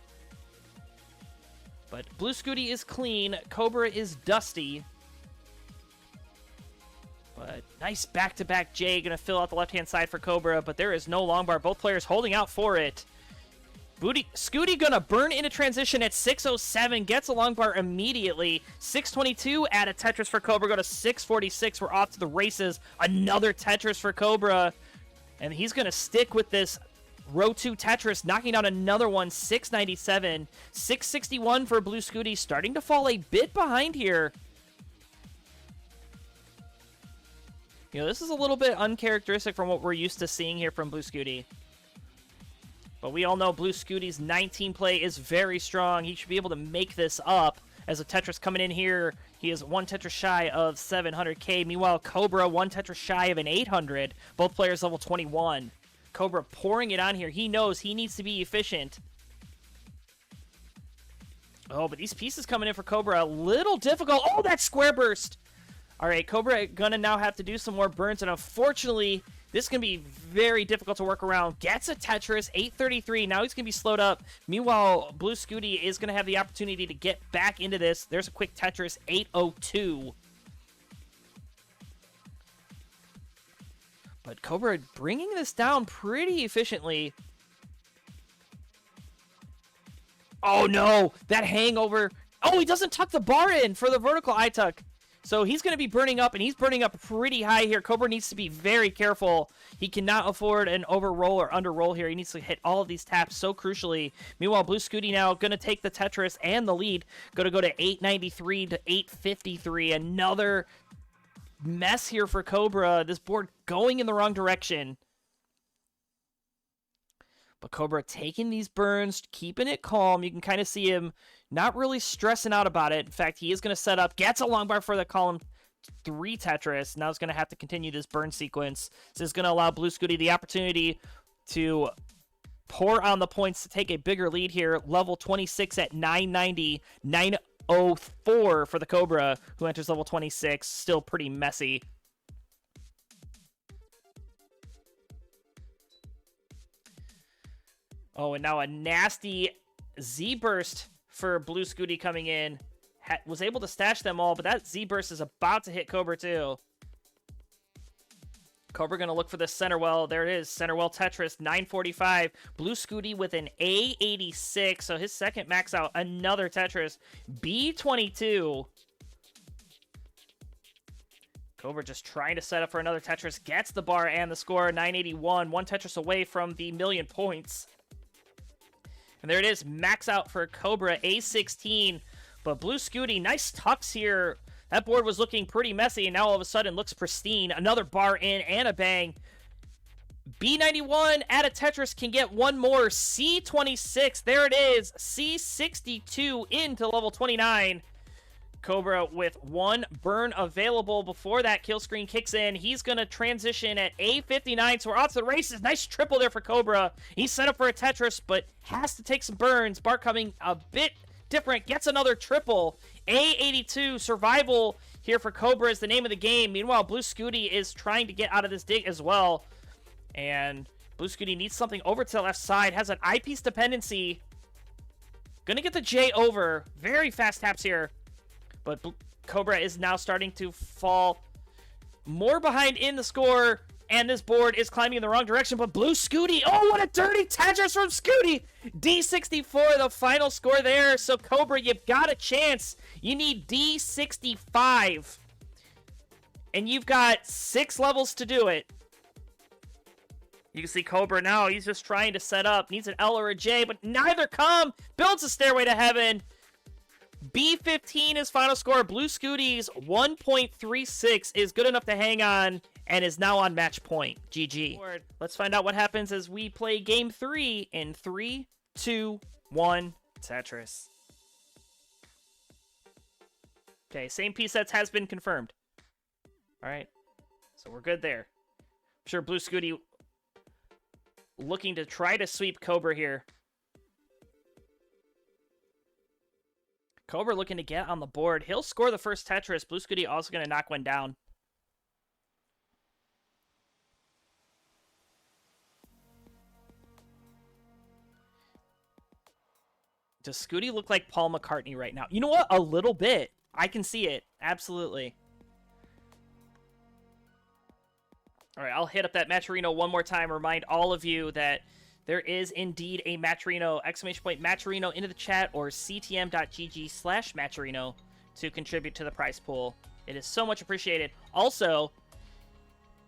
But Blue Scuti is clean. Cobra is dusty. But nice back-to-back J. Going to fill out the left-hand side for Cobra. But there is no long bar. Both players holding out for it. Scooty going to burn into transition at 607. Gets a long bar immediately. 622 add a Tetris for Cobra. Go to 646. We're off to the races. Another Tetris for Cobra. And he's going to stick with this row 2 Tetris, knocking down another one, 697. 661 for Blue Scuti, starting to fall a bit behind here. You know, this is a little bit uncharacteristic from what we're used to seeing here from Blue Scuti. But we all know Blue Scuti's 19 play is very strong. He should be able to make this up. As a Tetris coming in here, he is 1 Tetris shy of 700k. Meanwhile, Cobra 1 Tetris shy of an 800. Both players level 21. Cobra pouring it on here. He knows he needs to be efficient. Oh, but these pieces coming in for Cobra, a little difficult. Oh, that square burst. All right, Cobra gonna now have to do some more burns, and unfortunately, this is gonna be very difficult to work around. Gets a Tetris, 833. Now he's gonna be slowed up. Meanwhile, Blue Scuti is gonna have the opportunity to get back into this. There's a quick Tetris, 802. But Cobra bringing this down pretty efficiently. Oh no, that hangover. Oh, he doesn't tuck the bar in for the vertical eye tuck. So he's going to be burning up, and he's burning up pretty high here. Cobra needs to be very careful. He cannot afford an over-roll or under-roll here. He needs to hit all of these taps so crucially. Meanwhile, Blue Scuti now going to take the Tetris and the lead. Going to go to 893 to 853. Another mess here for Cobra. This board going in the wrong direction. But Cobra taking these burns, keeping it calm. You can kind of see him not really stressing out about it. In fact, he is going to set up, gets a long bar for the column 3 Tetris. Now he's going to have to continue this burn sequence. This is going to allow Blue Scuti the opportunity to pour on the points to take a bigger lead here. Level 26 at 990, 904 for the Cobra, who enters level 26. Still pretty messy. Oh, and now a nasty Z-burst for Blue Scuti coming in. Was able to stash them all, but that Z-burst is about to hit Cobra too. Cobra going to look for the center well. There it is. Center well Tetris, 945. Blue Scuti with an A86. So his second max out. Another Tetris. B22. Cobra just trying to set up for another Tetris. Gets the bar and the score. 981. One Tetris away from the 1,000,000 points. And there it is, max out for Cobra, A16. But Blue Scuti, nice tucks here. That board was looking pretty messy, and now all of a sudden looks pristine. Another bar in and a bang. B91 at a Tetris can get one more. C26, there it is. C62 into level 29. Cobra with one burn available before that kill screen kicks in. He's going to transition at A59, so we're off to the races. Nice triple there for Cobra. He's set up for a Tetris, but has to take some burns. Bar coming a bit different. Gets another triple. A82, survival here for Cobra is the name of the game. Meanwhile, Blue Scuti is trying to get out of this dig as well. And Blue Scuti needs something over to the left side. Has an eyepiece dependency. Gonna get the J over. Very fast taps here. But Cobra is now starting to fall more behind in the score, and this board is climbing in the wrong direction. But Blue Scuti, oh, what a dirty Tetris from Scooty! D64, the final score there. So Cobra, you've got a chance. You need D65, and you've got 6 levels to do it. You can see Cobra now. He's just trying to set up. Needs an L or a J, but neither come. Builds a stairway to heaven. B15 is final score. Blue Scuti's 1.36 is good enough to hang on and is now on match point. GG. Let's find out what happens as we play game 3 in 3, 2, 1, Tetris. Okay, same piece sets has been confirmed. All right, so we're good there. I'm sure Blue Scuti looking to try to sweep Cobra here. Cobra looking to get on the board. He'll score the first Tetris. Blue Scuti also going to knock one down. Does Scooty look like Paul McCartney right now? You know what? A little bit. I can see it. Absolutely. All right, I'll hit up that Matcherino one more time. Remind all of you that there is indeed a Matcherino, !Matcherino into the chat, or ctm.gg/Matcherino to contribute to the prize pool. It is so much appreciated. Also,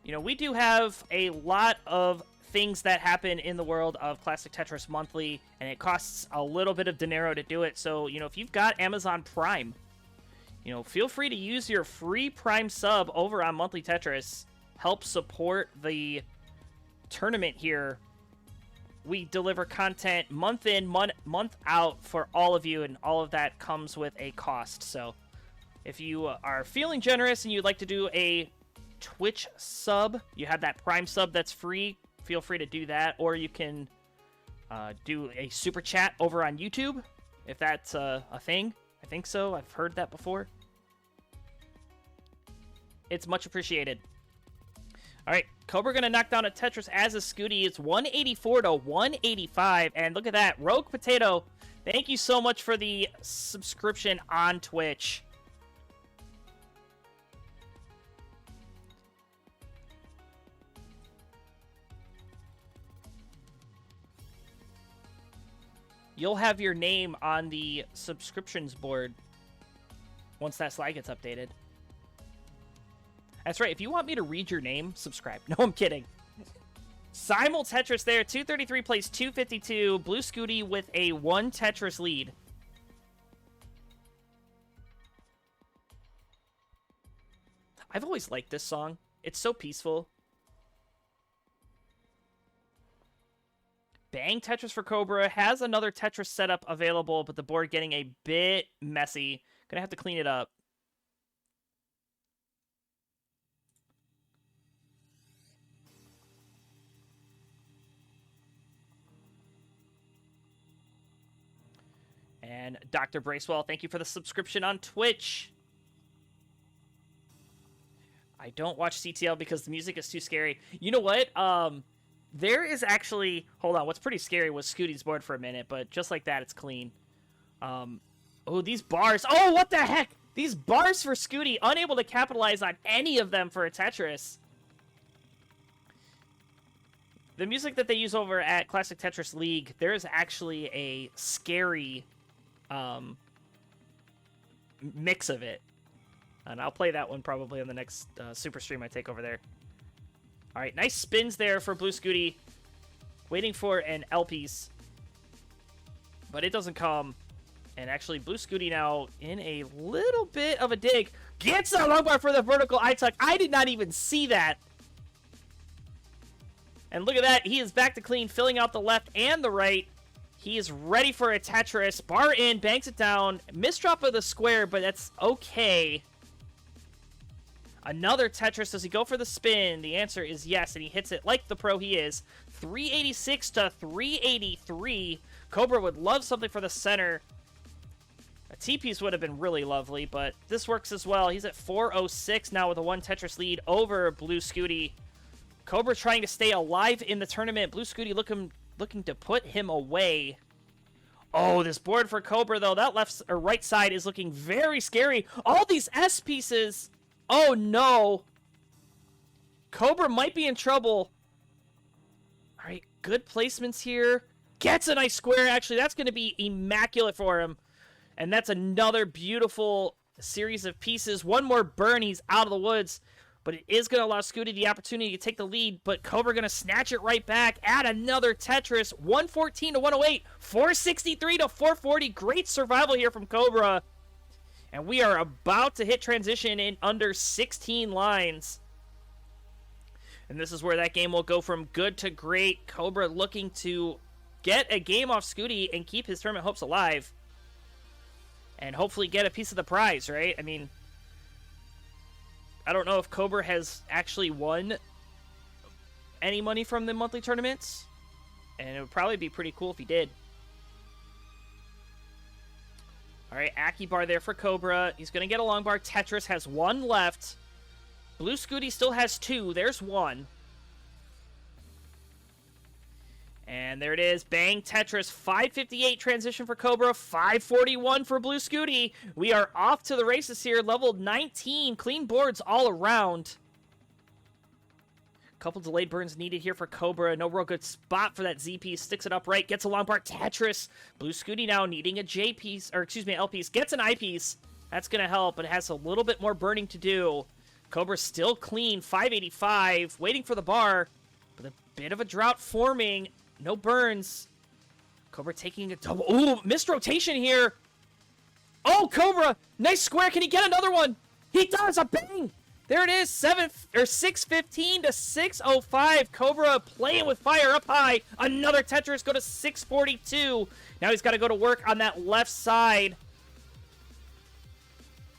you know, we do have a lot of things that happen in the world of Classic Tetris Monthly, and it costs a little bit of dinero to do it. So, you know, if you've got Amazon Prime, you know, feel free to use your free Prime sub over on Monthly Tetris. Help support the tournament here. We deliver content month in, month out for all of you, and all of that comes with a cost. So if you are feeling generous and you'd like to do a Twitch sub, you have that Prime sub that's free, feel free to do that. Or you can do a super chat over on YouTube, if that's a thing. I think so. I've heard that before. It's much appreciated. All right, Cobra going to knock down a Tetris as a Scooty. It's 184 to 185. And look at that. Rogue Potato, thank you so much for the subscription on Twitch. You'll have your name on the subscriptions board once that slide gets updated. That's right. If you want me to read your name, subscribe. No, I'm kidding. Simul Tetris there. 233 plays 252. Blue Scuti with a 1 Tetris lead. I've always liked this song. It's so peaceful. Bang Tetris for Cobra. Has another Tetris setup available, but the board getting a bit messy. Gonna have to clean it up. And Dr. Bracewell, thank you for the subscription on Twitch. I don't watch CTL because the music is too scary. You know what? There is actually... Hold on. What's pretty scary was Scooty's board for a minute, but just like that, it's clean. Oh, these bars. Oh, what the heck? These bars for Scooty, unable to capitalize on any of them for a Tetris. The music that they use over at Classic Tetris League, there is actually a scary mix of it. And I'll play that one probably on the next super stream I take over there. All right, nice spins there for Blue Scuti. Waiting for an L piece. But it doesn't come. And actually, Blue Scuti now in a little bit of a dig. Gets a long bar for the vertical eye tuck. I did not even see that. And look at that. He is back to clean, filling out the left and the right. He is ready for a Tetris. Bar in, banks it down. Misdrop of the square, but that's okay. Another Tetris. Does he go for the spin? The answer is yes, and he hits it like the pro he is. 386 to 383. Cobra would love something for the center. A T-piece would have been really lovely, but this works as well. He's at 406 now with a 1 Tetris lead over Blue Scuti. Cobra trying to stay alive in the tournament. Blue Scuti looking to put him away. Oh, this board for Cobra, though. That left or right side is looking very scary. All these S pieces. Oh, no. Cobra might be in trouble. All right, good placements here. Gets a nice square, actually. That's going to be immaculate for him. And that's another beautiful series of pieces. One more burn, he's out of the woods. But it is going to allow Scooty the opportunity to take the lead. But Cobra going to snatch it right back. Add another Tetris. 114 to 108. 463 to 440. Great survival here from Cobra. And we are about to hit transition in under 16 lines. And this is where that game will go from good to great. Cobra looking to get a game off Scooty and keep his tournament hopes alive. And hopefully get a piece of the prize, right? I mean, I don't know if Cobra has actually won any money from the monthly tournaments. And it would probably be pretty cool if he did. All right, Aki bar there for Cobra. He's going to get a long bar. Tetris has 1 left. Blue Scuti still has 2. There's 1. And there it is. Bang, Tetris. 558 transition for Cobra. 541 for Blue Scuti. We are off to the races here. Level 19. Clean boards all around. Couple delayed burns needed here for Cobra. No real good spot for that Z piece. Sticks it upright. Gets a long bar. Tetris. Blue Scuti now needing a J piece. Or excuse me, L piece. Gets an I piece. That's going to help. But it has a little bit more burning to do. Cobra still clean. 585. Waiting for the bar. But a bit of a drought forming. No burns. Cobra taking a double. Ooh, missed rotation here. Oh, Cobra. Nice square. Can he get another one? He does. A bang. There it is. 615 to 605. Cobra playing with fire up high. Another Tetris. Go to 642. Now he's got to go to work on that left side.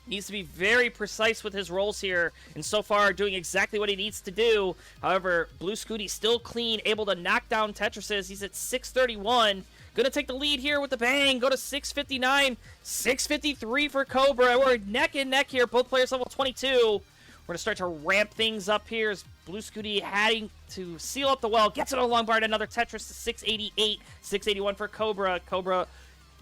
Needs to be very precise with his rolls here, and so far doing exactly what he needs to do. However, Blue Scuti still clean, able to knock down Tetrises. He's at 631. Gonna take the lead here with the bang. Go to 659. 653 for Cobra. We're neck and neck here. Both players level 22. We're gonna start to ramp things up here as Blue Scuti having to seal up the well. Gets it on a long bar. Another Tetris to 688. 681 for Cobra. Cobra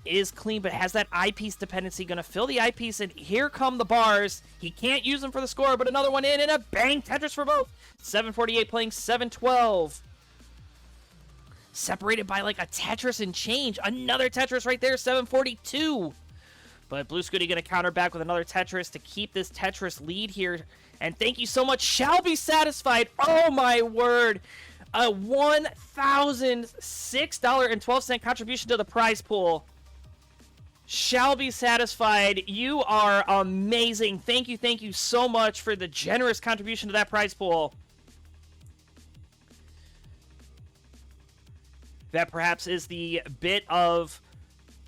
is clean, but has that eyepiece dependency. Going to fill the eyepiece, and here come the bars. He can't use them for the score, but another one in, and a bang Tetris for both. 748 playing 712. Separated by like a Tetris and change. Another Tetris right there, 742. But Blue Scuti going to counter back with another Tetris to keep this Tetris lead here. And thank you so much. Shall be satisfied. Oh, my word. A $1,006.12 contribution to the prize pool. Shall be satisfied. You are amazing. Thank you so much for the generous contribution to that prize pool. That perhaps is the bit of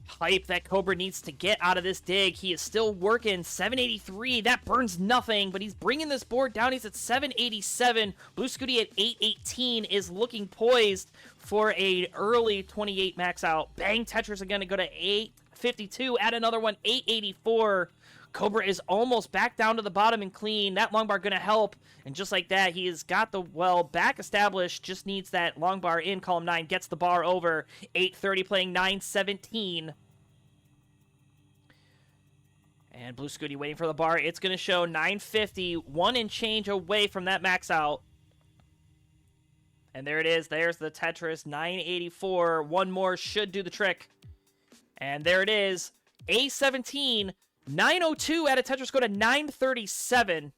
hype that Cobra needs to get out of this dig. He is still working. 783. That burns nothing, but he's bringing this board down. He's at 787. Blue Scuti at 818 is looking poised for a early 28 max out. Bang, Tetris again to go to 852. Add another one, 884. Cobra is almost back down to the bottom and clean. That long bar going to help. And just like that, he has got the well back established. Just needs that long bar in column 9. Gets the bar over. 830 playing 917. And Blue Scuti waiting for the bar. It's going to show 950. 1 and change away from that max out. And there it is. There's the Tetris. 984. One more should do the trick. And there it is. A17. 902 at a Tetris go to 937.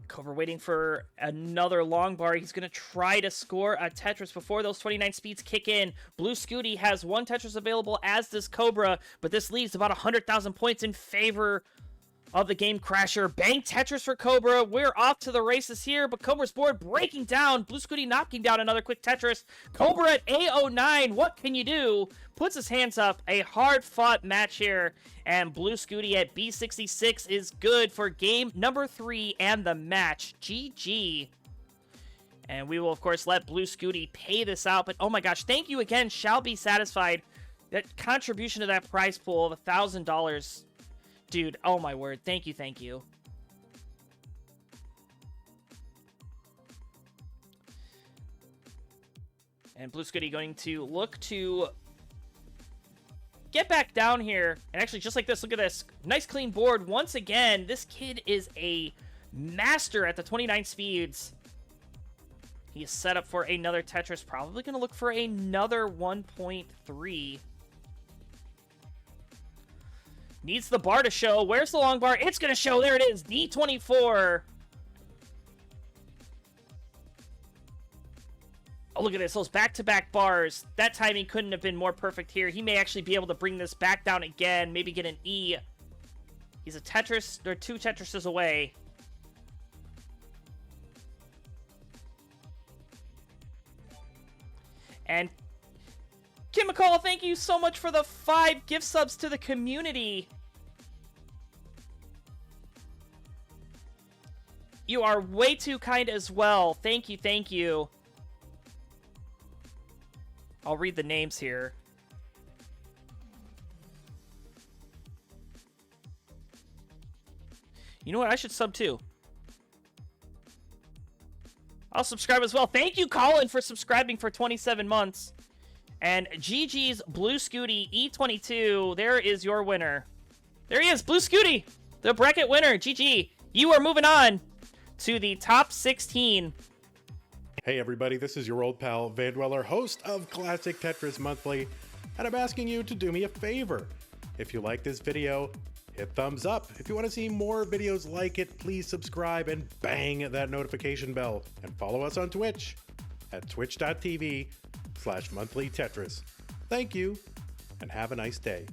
Cobra waiting for another long bar. He's going to try to score a Tetris before those 29 speeds kick in. Blue Scuti has one Tetris available, as does Cobra, but this leaves about 100,000 points in favor of the game crasher. Bang Tetris for Cobra. We're off to the races here, but Cobra's board breaking down. Blue Scuti knocking down another quick Tetris. Cobra at A09. What can you do? Puts his hands up. A hard-fought match here, and Blue Scuti at B66 is good for game number 3 and the match. GG. And we will, of course, let Blue Scuti pay this out, but oh my gosh, thank you again. Shall be satisfied. That contribution to that prize pool of $1,000. Dude, oh my word. Thank you. And Blue Scuti going to look to get back down here. And actually, just like this, look at this. Nice clean board. Once again, this kid is a master at the 29 speeds. He is set up for another Tetris. Probably going to look for another 1.3. Needs the bar to show. Where's the long bar? It's going to show. There it is. D24. Oh, look at this. Those back-to-back bars. That timing couldn't have been more perfect here. He may actually be able to bring this back down again. Maybe get an E. He's a Tetris, or 2 Tetrises away. And Kim McCall, thank you so much for the 5 gift subs to the community. You are way too kind as well. Thank you. I'll read the names here. You know what? I should sub too. I'll subscribe as well. Thank you, Colin, for subscribing for 27 months. And GG's Blue Scuti E22, there is your winner. There he is, Blue Scuti, the bracket winner. GG. You are moving on to the top 16. Hey everybody, this is your old pal Vandweller, host of Classic Tetris Monthly, and I'm asking you to do me a favor. If you like this video, hit thumbs up. If you want to see more videos like it, please subscribe and bang that notification bell. And follow us on Twitch at twitch.tv/monthlytetris. Thank you, and have a nice day.